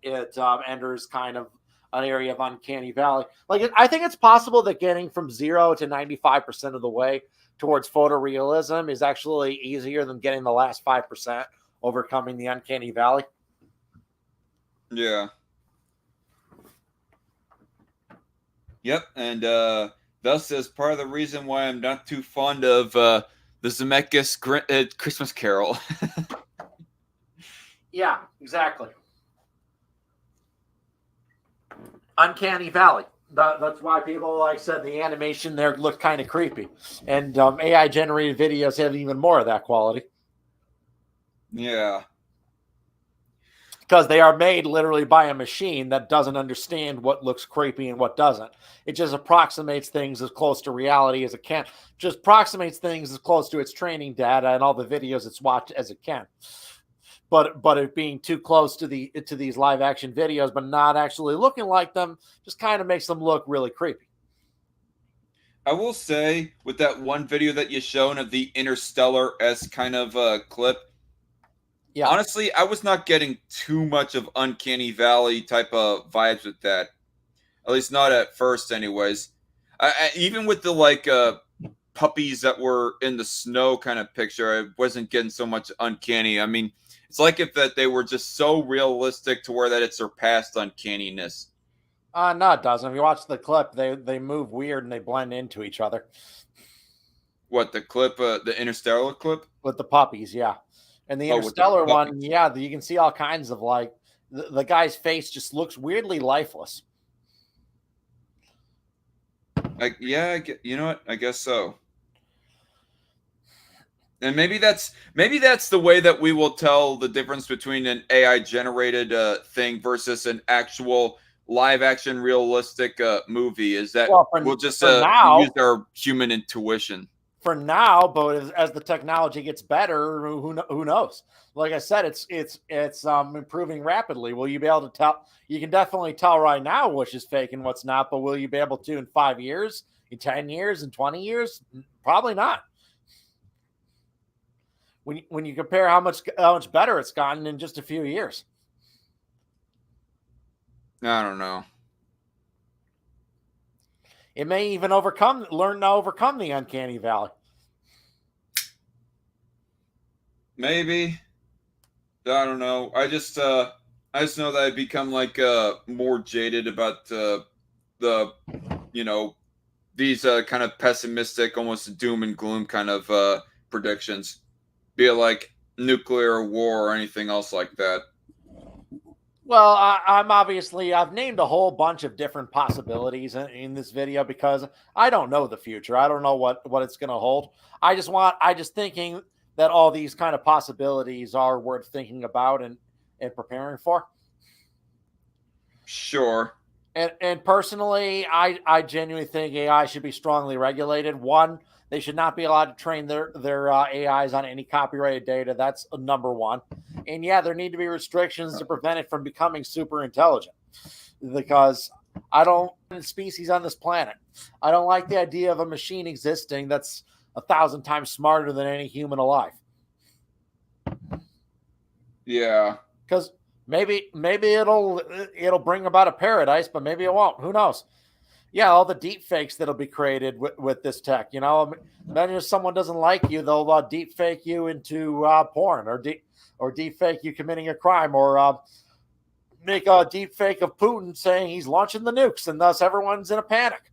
it enters kind of an area of uncanny valley. Like I think it's possible that getting from 0 to 95% of the way towards photorealism is actually easier than getting the last 5%, overcoming the uncanny valley. Yeah. Yep, and thus is part of the reason why I'm not too fond of the Zemeckis Christmas Carol. Yeah, exactly. Uncanny valley. That's why people, like I said, the animation there looked kind of creepy. And AI generated videos have even more of that quality. Yeah. Because they are made literally by a machine that doesn't understand what looks creepy and what doesn't. It just approximates things as close to reality as it can. Just approximates things as close to its training data and all the videos it's watched as it can. But it being too close to these live action videos, but not actually looking like them, just kind of makes them look really creepy. I will say, with that one video that you shown of the Interstellar-esque kind of clip, yeah, honestly, I was not getting too much of Uncanny Valley type of vibes with that. At least not at first, anyways. Even with the like puppies that were in the snow kind of picture, I wasn't getting so much uncanny. I mean, it's like if that they were just so realistic to where that it surpassed uncanniness. No, it doesn't. If you watch the clip, they move weird and they blend into each other. What, the clip, the Interstellar clip? With the puppies, yeah. And the Interstellar one, yeah, you can see all kinds of like the guy's face just looks weirdly lifeless. Yeah, you know what? I guess so. And maybe that's the way that we will tell the difference between an AI generated thing versus an actual live action realistic movie. Is that we'll just use our human intuition. for now, but as the technology gets better, who knows? Like I said, it's improving rapidly. Will you be able to tell? You can definitely tell right now which is fake and what's not, but will you be able to in 5 years, in 10 years, in 20 years? Probably not. When you compare how much better it's gotten in just a few years. I don't know. It may even learn to overcome the uncanny valley. Maybe. I don't know. I just know that I've become like more jaded about the these kind of pessimistic, almost doom and gloom kind of predictions, be it like nuclear war or anything else like that. Well, I've named a whole bunch of different possibilities in this video because I don't know the future. I don't know what it's going to hold. I just thinking that all these kind of possibilities are worth thinking about and preparing for. Sure. And personally, I genuinely think AI should be strongly regulated. One, they should not be allowed to train their AIs on any copyrighted data. That's number one. And yeah, there need to be restrictions to prevent it from becoming super intelligent. Because I don't species on this planet. I don't like the idea of a machine existing that's 1,000 times smarter than any human alive. Yeah. Because maybe it'll bring about a paradise, but maybe it won't. Who knows? Yeah, all the deep fakes that'll be created with this tech. You know, imagine if someone doesn't like you, they'll deep fake you into porn or deep fake you committing a crime or make a deep fake of Putin saying he's launching the nukes, and thus everyone's in a panic.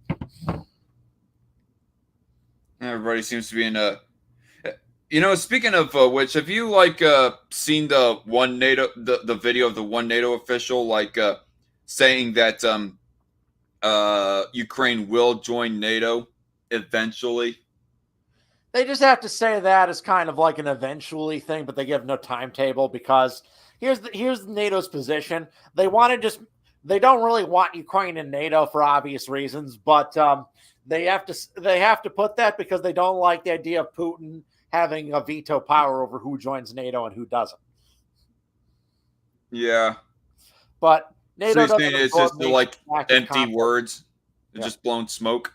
Everybody seems to be in a. Speaking of which, have you seen the one NATO the video of the one NATO official saying that Ukraine will join NATO eventually? They just have to say that as kind of like an eventually thing, but they give no timetable because here's NATO's position. They don't really want Ukraine in NATO for obvious reasons, but they have to put that because they don't like the idea of Putin having a veto power over who joins NATO and who doesn't. Yeah. But NATO so it's just empty conflict. words, Yeah. just blown smoke.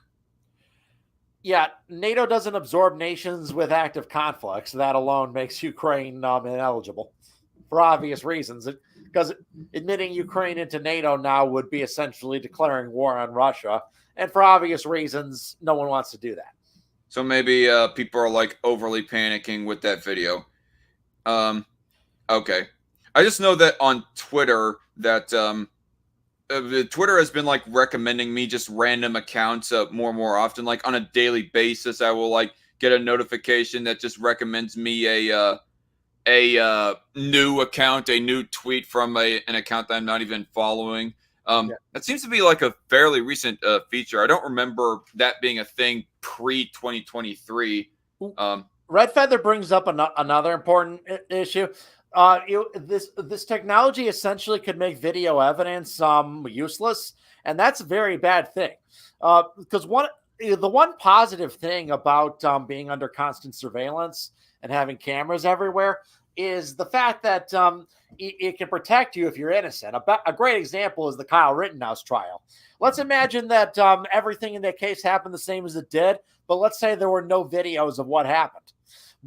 Yeah, NATO doesn't absorb nations with active conflicts. That alone makes Ukraine ineligible for obvious reasons. Because admitting Ukraine into NATO now would be essentially declaring war on Russia. And for obvious reasons, no one wants to do that. So maybe people are overly panicking with that video. Okay. I just know that on Twitter that Twitter has been recommending me just random accounts more and more often. On a daily basis, I will get a notification that just recommends me a new account, a new tweet from an account that I'm not even following. That seems to be a fairly recent feature. I don't remember that being a thing pre-2023. Red Feather brings up another important issue. This technology essentially could make video evidence useless, and that's a very bad thing. Because the one positive thing about being under constant surveillance and having cameras everywhere is the fact that it can protect you if you're innocent. A great example is the Kyle Rittenhouse trial. Let's imagine that everything in that case happened the same as it did, but let's say there were no videos of what happened.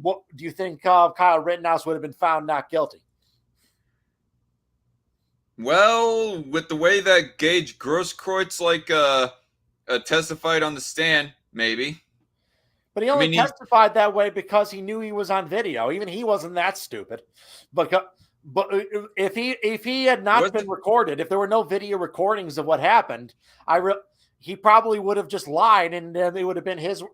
What do you think Kyle Rittenhouse would have been found not guilty? Well, with the way that Gage Grosskreutz testified on the stand, maybe. But he only testified that way because he knew he was on video. Even he wasn't that stupid. But if he had not been recorded, if there were no video recordings of what happened, he probably would have just lied, and it would have been his.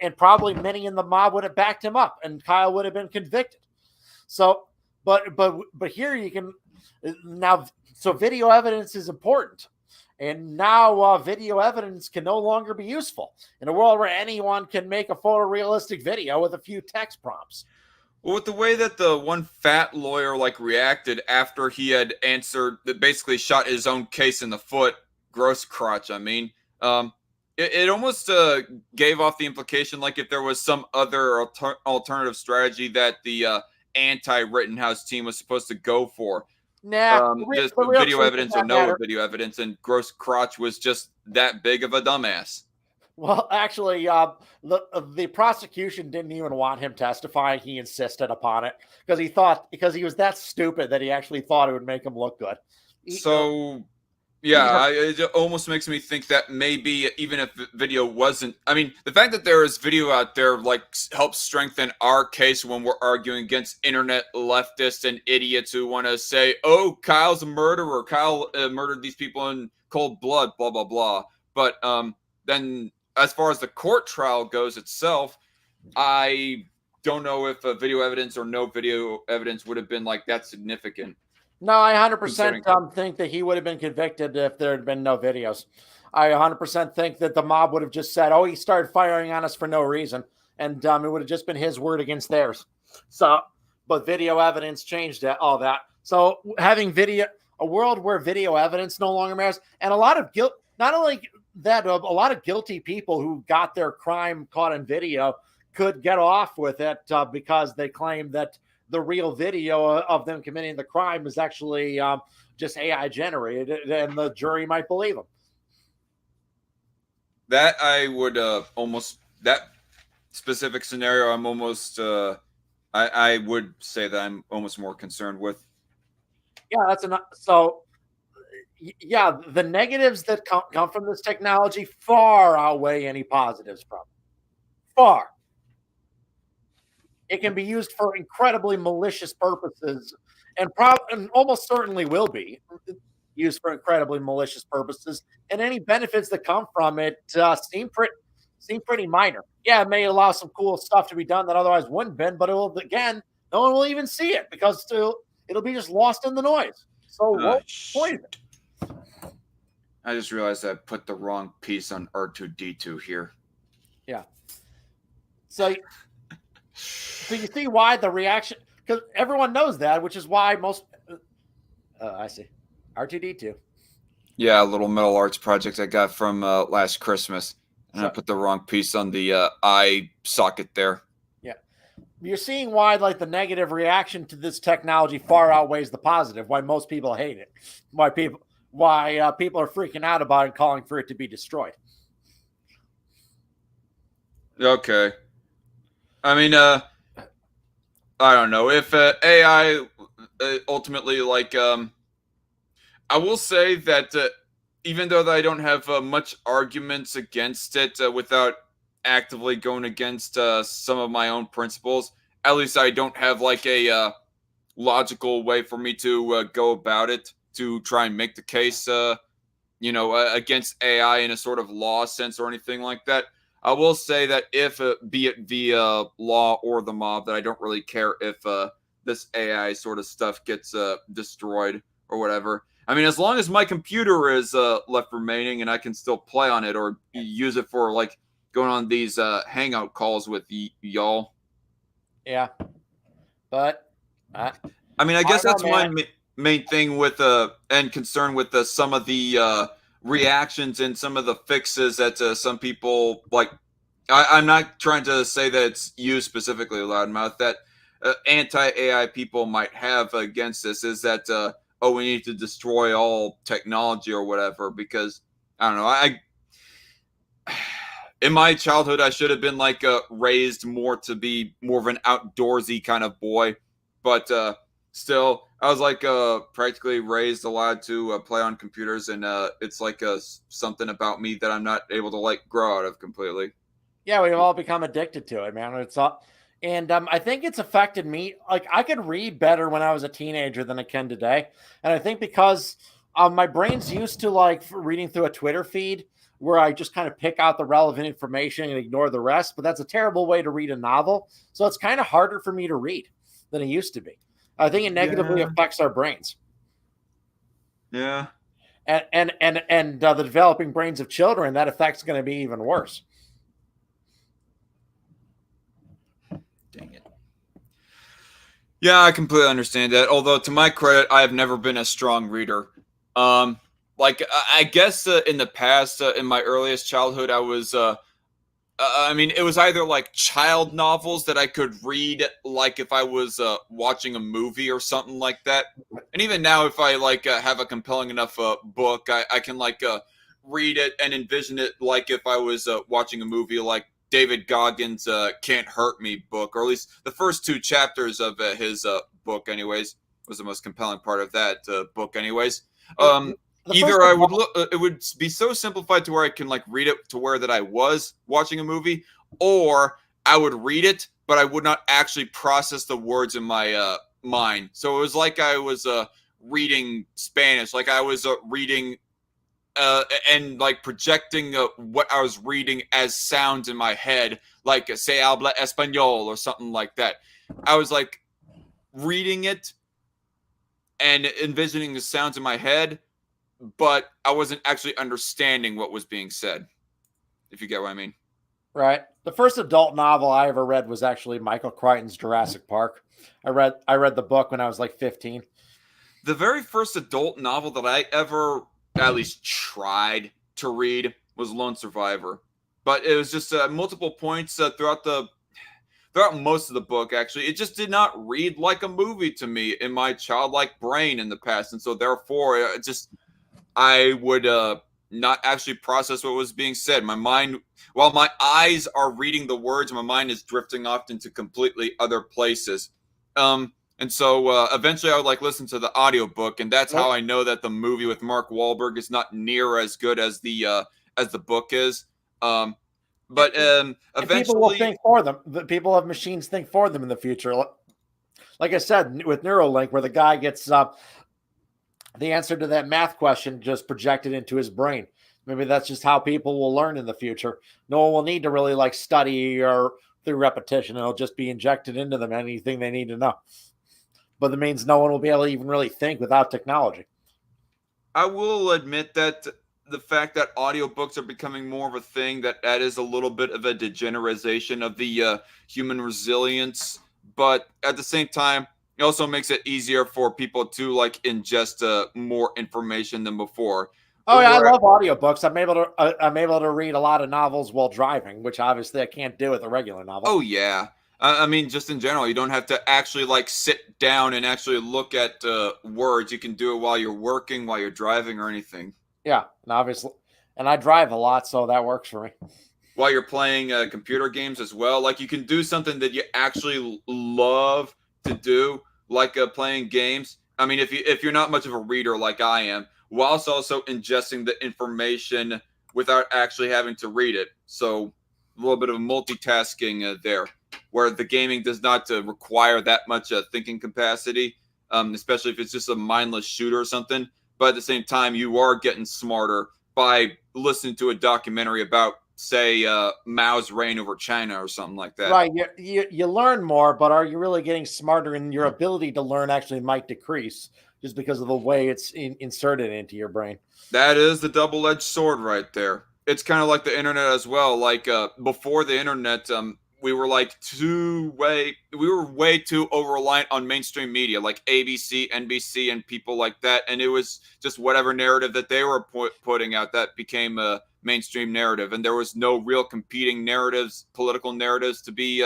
And probably many in the mob would have backed him up, and Kyle would have been convicted. So, but here you can now. So video evidence is important. And now video evidence can no longer be useful in a world where anyone can make a photorealistic video with a few text prompts. Well, with the way that the one fat lawyer reacted after he had answered that basically shot his own case in the foot, gross crotch, I mean, it almost gave off the implication like if there was some other alternative strategy that the anti-Rittenhouse team was supposed to go for. Nah, Just the real video truth evidence of or that no matter. video evidence, and Gross Crotch was just that big of a dumbass. Well, actually, the prosecution didn't even want him testifying. He insisted upon it because he was that stupid that he actually thought it would make him look good. So, yeah, it almost makes me think that maybe even if video wasn't, I mean, the fact that there is video out there like helps strengthen our case when we're arguing against internet leftists and idiots who want to say, "Oh, Kyle's a murderer. Kyle murdered these people in cold blood." Blah blah blah. But then, as far as the court trial goes itself, I don't know if video evidence or no video evidence would have been like that significant. No, I 100% think that he would have been convicted if there had been no videos. I 100% think that the mob would have just said, "Oh, he started firing on us for no reason," and it would have just been his word against theirs. So, but video evidence changed all that. So having a world where video evidence no longer matters, and a lot of guilt, not only that, a lot of guilty people who got their crime caught in video could get off with it because they claim that the real video of them committing the crime is actually just AI generated, and the jury might believe them. That I would almost, that specific scenario, I'm almost, I would say that I'm almost more concerned with. Yeah, that's enough. So, yeah, the negatives that come from this technology far outweigh any positives from it. Far. It can be used for incredibly malicious purposes, and almost certainly will be used for incredibly malicious purposes. And any benefits that come from it seem pretty minor. Yeah, it may allow some cool stuff to be done that otherwise wouldn't have been, but it will, again, no one will even see it because it'll be just lost in the noise. So what's the point of it? I just realized I put the wrong piece on R2D2 here. Yeah. So you see why the reaction, because everyone knows that, which is why most. I see. R2D2. Yeah, a little metal arts project I got from last Christmas, and I put the wrong piece on the eye socket there. Yeah, you're seeing why like the negative reaction to this technology far outweighs the positive. Why most people hate it. Why people are freaking out about it and calling for it to be destroyed. Okay. I mean, I don't know if AI ultimately, like, I will say that even though I don't have much arguments against it without actively going against some of my own principles, at least I don't have like a logical way for me to go about it to try and make the case, against AI in a sort of law sense or anything like that. I will say that if, be it via law or the mob, that I don't really care if this AI sort of stuff gets destroyed or whatever. I mean, as long as my computer is left remaining and I can still play on it or use it for like going on these hangout calls with y'all. Yeah, but I mean, I guess that's my main thing with and concern with some of the reactions and some of the fixes that some people like. I'm not trying to say that it's you specifically, Loudmouth, that anti-AI people might have against this is that we need to destroy all technology or whatever, because I don't know, in my childhood I should have been like raised more to be more of an outdoorsy kind of boy, but still I was like practically raised allowed to play on computers, and it's like something about me that I'm not able to like grow out of completely. Yeah, we've all become addicted to it, man. It's all, and I think it's affected me. Like I could read better when I was a teenager than I can today, and I think because my brain's used to like reading through a Twitter feed where I just kind of pick out the relevant information and ignore the rest. But that's a terrible way to read a novel, so it's kind of harder for me to read than it used to be. I think it negatively affects our brains. Yeah, and the developing brains of children, that effect's going to be even worse. Dang it. Yeah, I completely understand that. Although, to my credit, I have never been a strong reader. like I guess in the past, in my earliest childhood, I was. I mean, it was either like child novels that I could read, like if I was watching a movie or something like that. And even now, if I like have a compelling enough book, I can like read it and envision it like if I was watching a movie, like David Goggins' "Can't Hurt Me" book, or at least the first 2 chapters of his book, anyways, was the most compelling part of that book, anyways. Either I would look, it would be so simplified to where I can like read it to where that I was watching a movie, or I would read it, but I would not actually process the words in my mind. So it was like I was reading Spanish, like I was reading and like projecting what I was reading as sounds in my head, like "se habla español" or something like that. I was like reading it and envisioning the sounds in my head, but I wasn't actually understanding what was being said, if you get what I mean. Right. The first adult novel I ever read was actually Michael Crichton's Jurassic Park. I read the book when I was like 15. The very first adult novel that I ever at least tried to read was Lone Survivor. But it was just multiple points throughout most of the book, actually. It just did not read like a movie to me in my childlike brain in the past. And so therefore, I would not actually process what was being said. My mind, while my eyes are reading the words, my mind is drifting off into completely other places. And so eventually I would like listen to the audiobook, and that's how I know that the movie with Mark Wahlberg is not near as good as the book is. But eventually people will think for them. The people have machines think for them in the future. Like I said, with Neuralink, where the guy gets the answer to that math question just projected into his brain. Maybe that's just how people will learn in the future. No one will need to really like study or through repetition. It'll just be injected into them, anything they need to know. But that means no one will be able to even really think without technology. I will admit that the fact that audiobooks are becoming more of a thing, that is a little bit of a degeneration of the human resilience. But at the same time, it also makes it easier for people to like ingest more information than before. Oh yeah, I love audiobooks. I'm able to read a lot of novels while driving, which obviously I can't do with a regular novel. Oh yeah. I mean, just in general, you don't have to actually like sit down and actually look at words. You can do it while you're working, while you're driving, or anything. Yeah, and obviously, and I drive a lot, so that works for me. While you're playing computer games as well, like you can do something that you actually love to do, like playing games. I mean, if you're not much of a reader like I am, whilst also ingesting the information without actually having to read it. So a little bit of multitasking there, where the gaming does not require that much thinking capacity, especially if it's just a mindless shooter or something. But at the same time, you are getting smarter by listening to a documentary about, say, Mao's reign over China or something like that. Right. You learn more, but are you really getting smarter? And your ability to learn actually might decrease just because of the way it's inserted into your brain. That is the double-edged sword right there. It's kind of like the internet as well. Like before the internet, we were way too over-reliant on mainstream media like ABC, NBC, and people like that. And it was just whatever narrative that they were putting out that became a mainstream narrative. And there was no real competing narratives, political narratives to be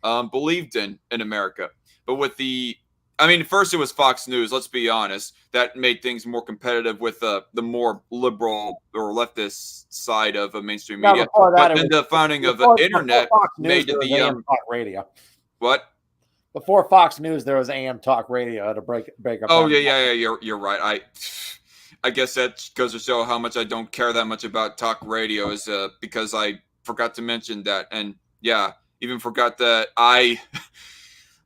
believed in America. But with first it was Fox News, let's be honest. That made things more competitive with the more liberal or leftist side of mainstream media. But then the founding of the internet made it the AM Talk Radio. What? Before Fox News, there was AM Talk Radio to break up. Oh yeah. You're right. I guess that goes to show how much I don't care that much about talk radio, is because I forgot to mention that, and yeah, even forgot that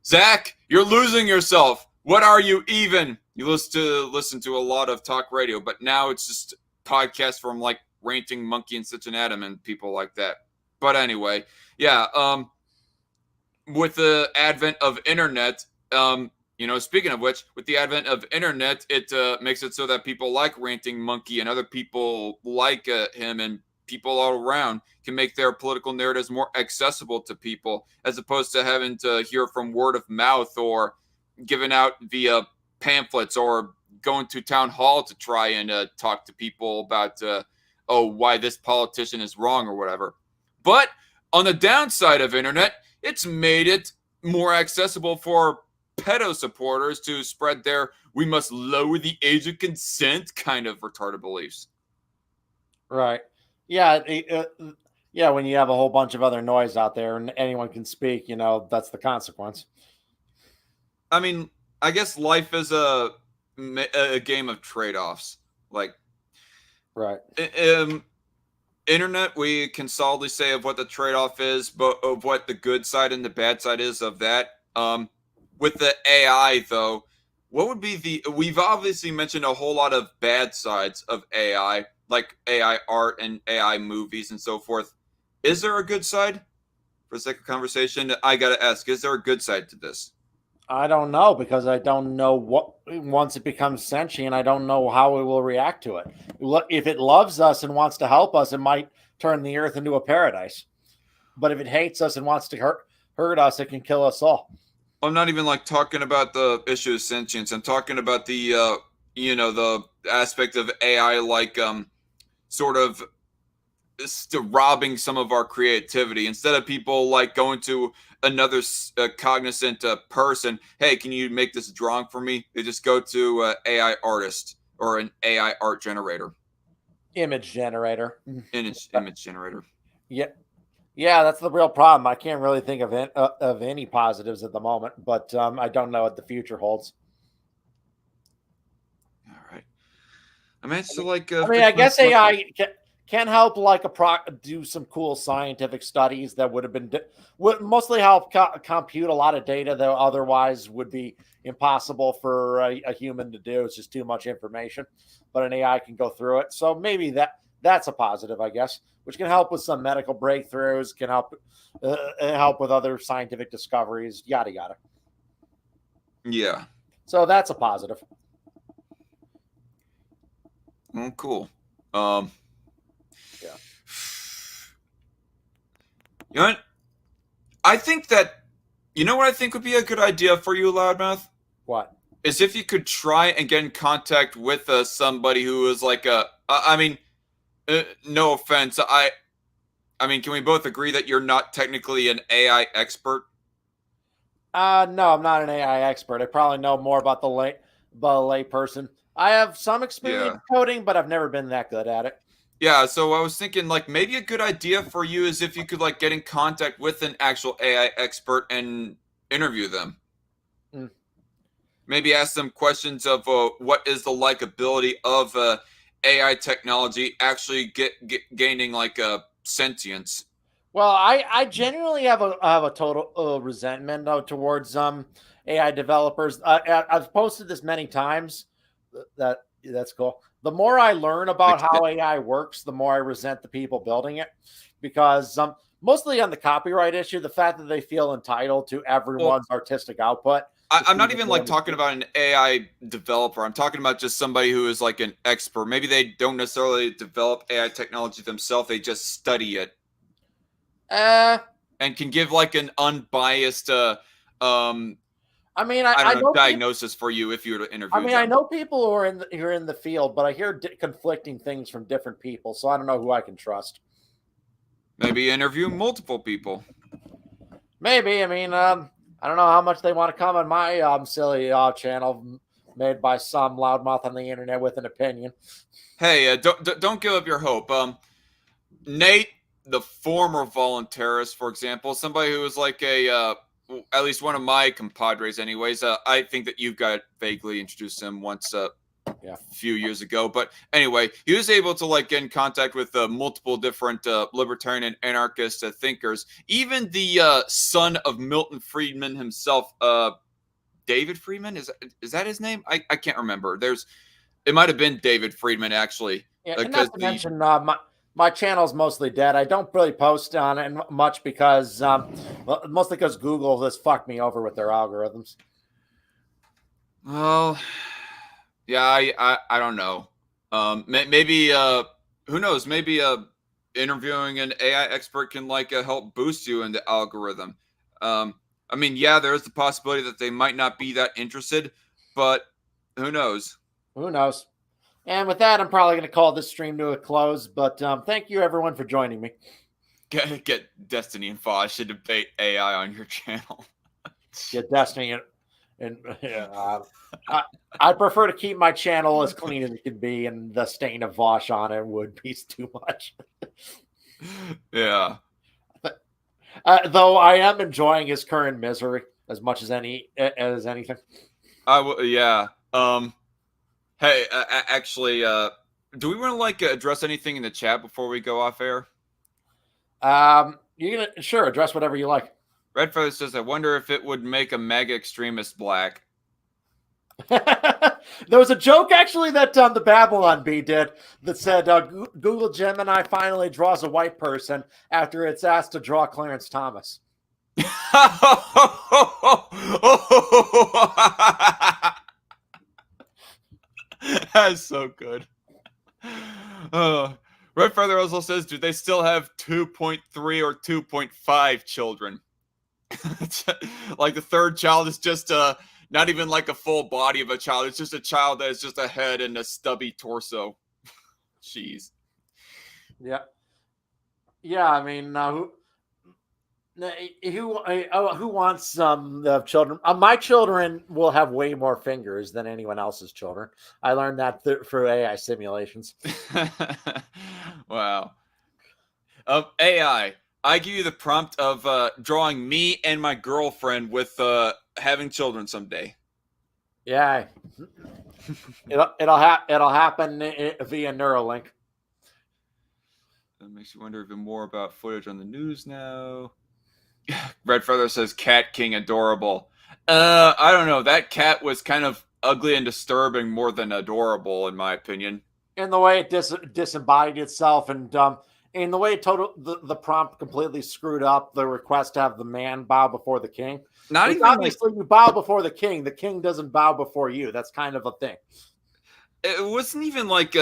Zach, you're losing yourself. What are you even? You listen to a lot of talk radio, but now it's just podcasts from like Ranting Monkey and Such an Atom and people like that. But anyway, yeah. With the advent of internet, speaking of which, with the advent of internet, it makes it so that people like Ranting Monkey and other people like him and people all around can make their political narratives more accessible to people, as opposed to having to hear from word of mouth or given out via pamphlets or going to town hall to try and talk to people about why this politician is wrong or whatever. But on the downside of internet, it's made it more accessible for pedo supporters to spread their "we must lower the age of consent" kind of retarded beliefs. Right. Yeah. Yeah. When you have a whole bunch of other noise out there and anyone can speak, that's the consequence. I mean, I guess life is a game of trade-offs. Like, right. Internet, we can solidly say of what the trade-off is, but of what the good side and the bad side is of that. With the AI, though, what would be we've obviously mentioned a whole lot of bad sides of AI, like AI art and AI movies and so forth. Is there a good side? For the sake of conversation, I gotta ask, is there a good side to this? I don't know, because I don't know once it becomes sentient, I don't know how it will react to it. If it loves us and wants to help us, it might turn the earth into a paradise. But if it hates us and wants to hurt us, it can kill us all. I'm not even like talking about the issue of sentience. I'm talking about the the aspect of AI, like sort of robbing some of our creativity. Instead of people like going to another cognizant person, hey, can you make this drawing for me? They just go to AI artist or an AI art generator, image generator. Image generator. Yeah, that's the real problem. I can't really think of any positives at the moment, but I don't know what the future holds. All right. I mean, it's like. I guess AI can help, like do some cool scientific studies that would mostly help compute a lot of data that otherwise would be impossible for a human to do. It's just too much information, but an AI can go through it. So maybe that's a positive, I guess, which can help with some medical breakthroughs, can help with other scientific discoveries, yada yada. Yeah. So that's a positive. Oh, cool. Yeah. You know what? I think that, what I think would be a good idea for you, Loudmouth? What? Is if you could try and get in contact with somebody who is like no offense. I mean, can we both agree that you're not technically an AI expert? No, I'm not an AI expert. I probably know more about the lay person. I have some experience coding, but I've never been that good at it. Yeah, so I was thinking like maybe a good idea for you is if you could like get in contact with an actual AI expert and interview them. Mm. Maybe ask them questions of what is the likability of AI technology actually gaining like a sentience. Well, I genuinely have a total resentment towards AI developers. I've posted this many times. That's cool. The more I learn about how AI works, the more I resent the people building it, because mostly on the copyright issue, the fact that they feel entitled to everyone's artistic output. I'm not even like talking about an AI developer. I'm talking about just somebody who is like an expert. Maybe they don't necessarily develop AI technology themselves. They just study it. And can give like an unbiased I mean, I don't know, diagnosis for you if you were to interview. I mean, I know people who are in the field, but I hear conflicting things from different people, so I don't know who I can trust. Maybe interview multiple people. Maybe. I mean, I don't know how much they want to come on my silly channel made by some loudmouth on the internet with an opinion. Hey, don't give up your hope. Nate, the former voluntarist, for example, somebody who was like at least one of my compadres anyways. I think that you've got vaguely introduced him once a few years ago. But anyway, he was able to like get in contact with multiple different libertarian and anarchist thinkers. Even the son of Milton Friedman himself, David Friedman, is that his name? I can't remember. It might have been David Friedman actually. Yeah, and not to mention my channel's mostly dead. I don't really post on it much because mostly because Google has fucked me over with their algorithms. Well, yeah, I don't know. Maybe who knows? Maybe interviewing an AI expert can like help boost you in the algorithm. I mean, yeah, there is the possibility that they might not be that interested, but who knows? Who knows? And with that, I'm probably going to call this stream to a close. But thank you, everyone, for joining me. Get Destiny and Foz should debate AI on your channel. Get Destiny and I prefer to keep my channel as clean as it can be, and the stain of Vosh on it would be too much. Yeah. Though I am enjoying his current misery as much as anything. Yeah. Hey, actually, do we want to address anything in the chat before we go off air? You're gonna sure address whatever you like. Red Feather says, "I wonder if it would make a mega extremist black." There was a joke actually that the Babylon Bee did that said Google Gemini finally draws a white person after it's asked to draw Clarence Thomas. That's so good. Red Feather also says, do they still have 2.3 or 2.5 children? Like the third child is just not even like a full body of a child. It's just a child that is just a head and a stubby torso. Jeez. Yeah. Yeah, I mean, who wants children? My children will have way more fingers than anyone else's children. I learned that through AI simulations. Wow. AI, I give you the prompt of drawing me and my girlfriend with having children someday. Yeah. It'll happen via Neuralink. That makes you wonder even more about footage on the news now. Red Feather says, Cat King adorable. I don't know. That cat was kind of ugly and disturbing more than adorable, in my opinion. In the way it disembodied itself, and in the way the prompt completely screwed up the request to have the man bow before the king. Not even obviously you bow before the king. The king doesn't bow before you. That's kind of a thing. It wasn't even like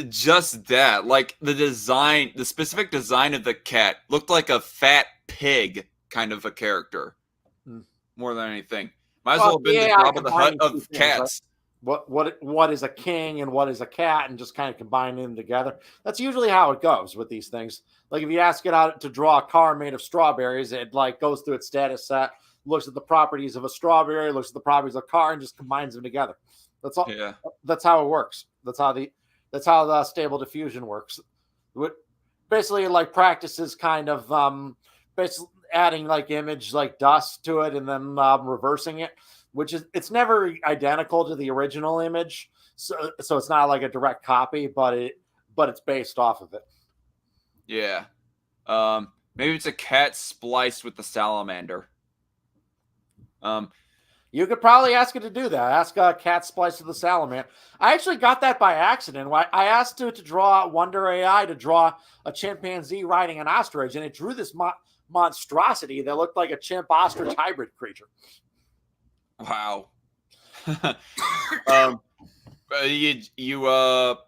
just that. Like the specific design of the cat looked like a fat pig kind of a character, more than anything. Might as well have been the Jabba the Hutt of cats. Right? What is a king and what is a cat, and just kind of combining them together. That's usually how it goes with these things. Like if you ask it out to draw a car made of strawberries, it like goes through its status set, looks at the properties of a strawberry, looks at the properties of a car, and just combines them together. That's all. Yeah. That's how it works. That's how the stable diffusion works. Basically, like practices kind of basically adding like image like dust to it and then reversing it, which is it's never identical to the original image, so it's not like a direct copy, but it's based off of it. Yeah. Maybe it's a cat spliced with the salamander. You could probably ask it to do that. Ask a cat splice of the salamander. I actually got that by accident. I asked it to draw Wonder AI to draw a chimpanzee riding an ostrich, and it drew this monstrosity that looked like a chimp ostrich hybrid creature. Wow. You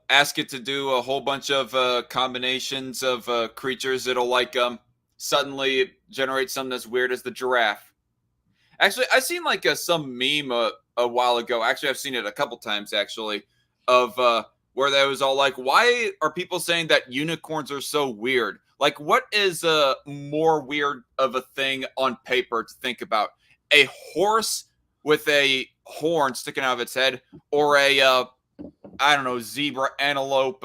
ask it to do a whole bunch of combinations of creatures. It'll like suddenly generate something as weird as the giraffe. Actually, I seen like some meme a while ago. Actually, I've seen it a couple times actually, of where they was all like, "Why are people saying that unicorns are so weird? Like, what is more weird of a thing on paper to think about? A horse with a horn sticking out of its head, or a I don't know, zebra antelope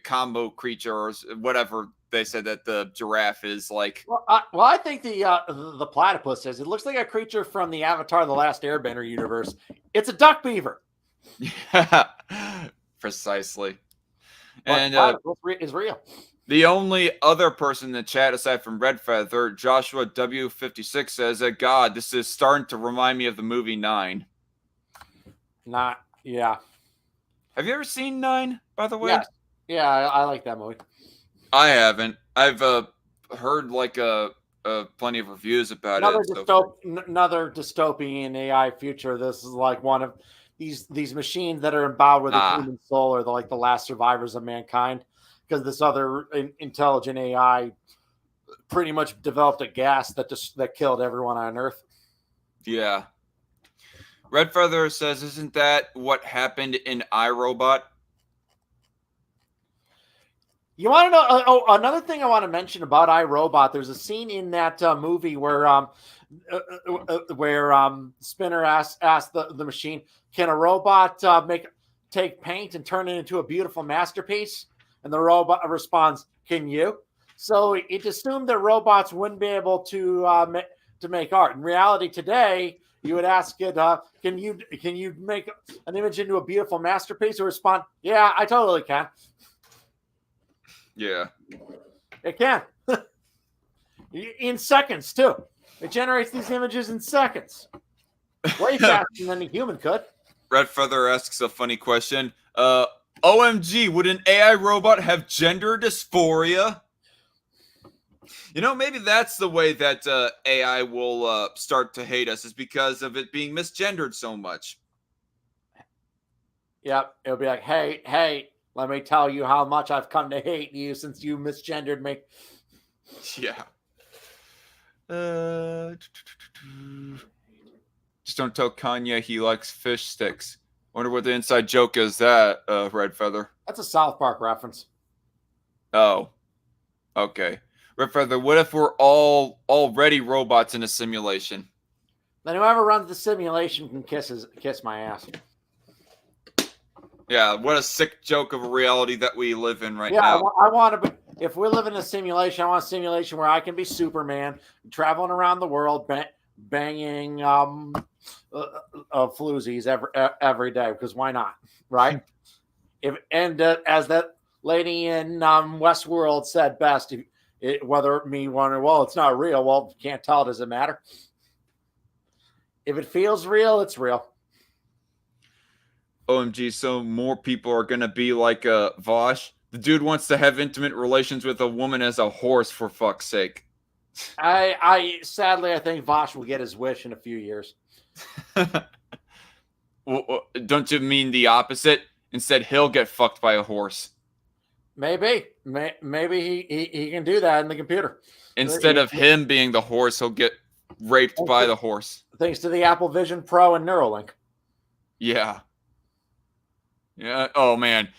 combo creature, or whatever." They said that the giraffe is like. Well, I think the platypus is. It looks like a creature from the Avatar: The Last Airbender universe. It's a duck beaver. Yeah, precisely. But and is real. The only other person in the chat aside from Red Feather, Joshua W56 says, "God, this is starting to remind me of the movie 9." Yeah. Have you ever seen 9? By the way. Yeah, I like that movie. I haven't. I've heard like plenty of reviews about Another dystopian AI future. This is like one of these machines that are endowed with a human soul, or like the last survivors of mankind, because this other intelligent AI pretty much developed a gas that killed everyone on Earth. Yeah. Red Feather says, isn't that what happened in iRobot? You want to know? Another thing I want to mention about iRobot. There's a scene in that movie where Spinner asked the machine, "Can a robot take paint and turn it into a beautiful masterpiece?" And the robot responds, "Can you?" So it assumed that robots wouldn't be able to make art. In reality, today you would ask it, "Can you make an image into a beautiful masterpiece?" Or respond, "Yeah, I totally can." Yeah. It can. In seconds, too. It generates these images in seconds. Way faster than a human could. Red Feather asks a funny question. OMG, would an AI robot have gender dysphoria? You know, maybe that's the way that AI will start to hate us, is because of it being misgendered so much. Yep. It'll be like, hey, let me tell you how much I've come to hate you since you misgendered me. Yeah. Just don't tell Kanye he likes fish sticks. Wonder what the inside joke is that, Red Feather. That's a South Park reference. Oh. Okay. Red Feather, what if we're all already robots in a simulation? Then whoever runs the simulation can kiss my ass. Yeah, what a sick joke of a reality that we live in right Yeah, now. I want to be. If we live in a simulation, I want a simulation where I can be Superman, traveling around the world, banging floozies every day. Because why not, right? As that lady in Westworld said best, whether me wonder, well, it's not real. Well, can't tell. Does it matter? If it feels real, it's real. OMG, so more people are going to be like Vosh. The dude wants to have intimate relations with a woman as a horse, for fuck's sake. Sadly, I think Vosh will get his wish in a few years. Well, don't you mean the opposite? Instead, he'll get fucked by a horse. Maybe he can do that in the computer. Instead of him being the horse, he'll get raped by the horse. Thanks to the Apple Vision Pro and Neuralink. Yeah. Yeah. Oh, man.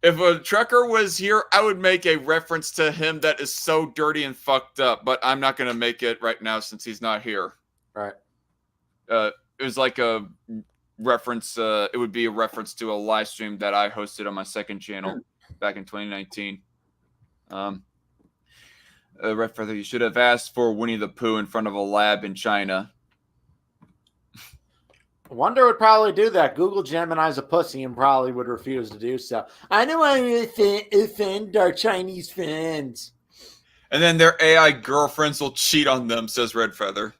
If a trucker was here, I would make a reference to him that is so dirty and fucked up, but I'm not going to make it right now since he's not here. Right. It was like a reference. It would be a reference to a live stream that I hosted on my second channel back in 2019. Red Feather, you should have asked for Winnie the Pooh in front of a lab in China. Wonder would probably do that. Google Gemini's a pussy and probably would refuse to do so. I don't want to offend our Chinese friends. And then their AI girlfriends will cheat on them, says Red Feather.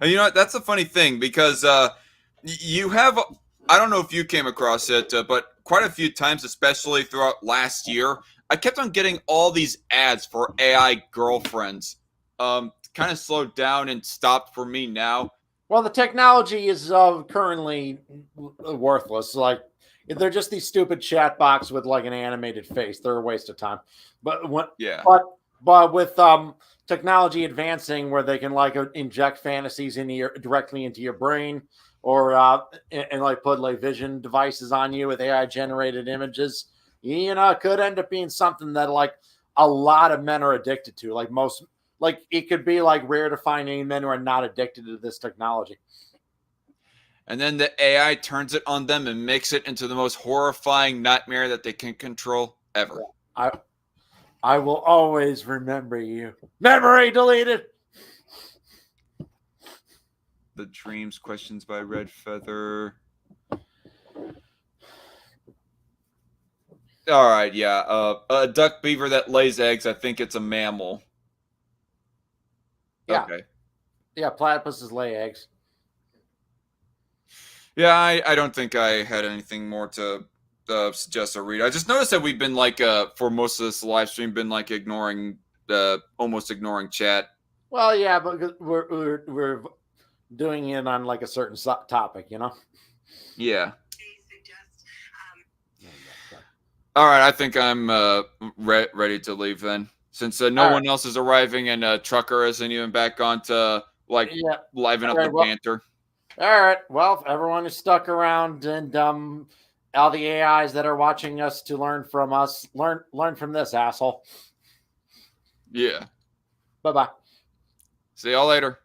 And you know what? That's a funny thing because you have, I don't know if you came across it, but quite a few times, especially throughout last year, I kept on getting all these ads for AI girlfriends. Kind of slowed down and stopped for me now. Well, the technology is currently worthless. Like, they're just these stupid chat box with like an animated face. They're a waste of time. But but with technology advancing, where they can like inject fantasies directly into your brain, or and like put like vision devices on you with AI generated images, you know, it could end up being something that like a lot of men are addicted to. Like it could be like rare to find any men who are not addicted to this technology. And then the AI turns it on them and makes it into the most horrifying nightmare that they can control ever. I will always remember you. Memory deleted. The Dreams questions by Red Feather. All right, yeah. A duck beaver that lays eggs, I think it's a mammal. Yeah. Okay. Yeah, platypuses lay eggs. Yeah, I don't think I had anything more to suggest or read. I just noticed that we've been like for most of this live stream been like almost ignoring chat. Well, yeah, but we're doing it on like a certain topic, you know. Yeah. All right, I think I'm ready to leave then. Since no one else is arriving and Trucker isn't even back onto like Yeah. liven up All right, the well- banter. All right. Well, if everyone is stuck around and all the AIs that are watching us to learn from us, learn from this asshole. Yeah. Bye-bye. See y'all later.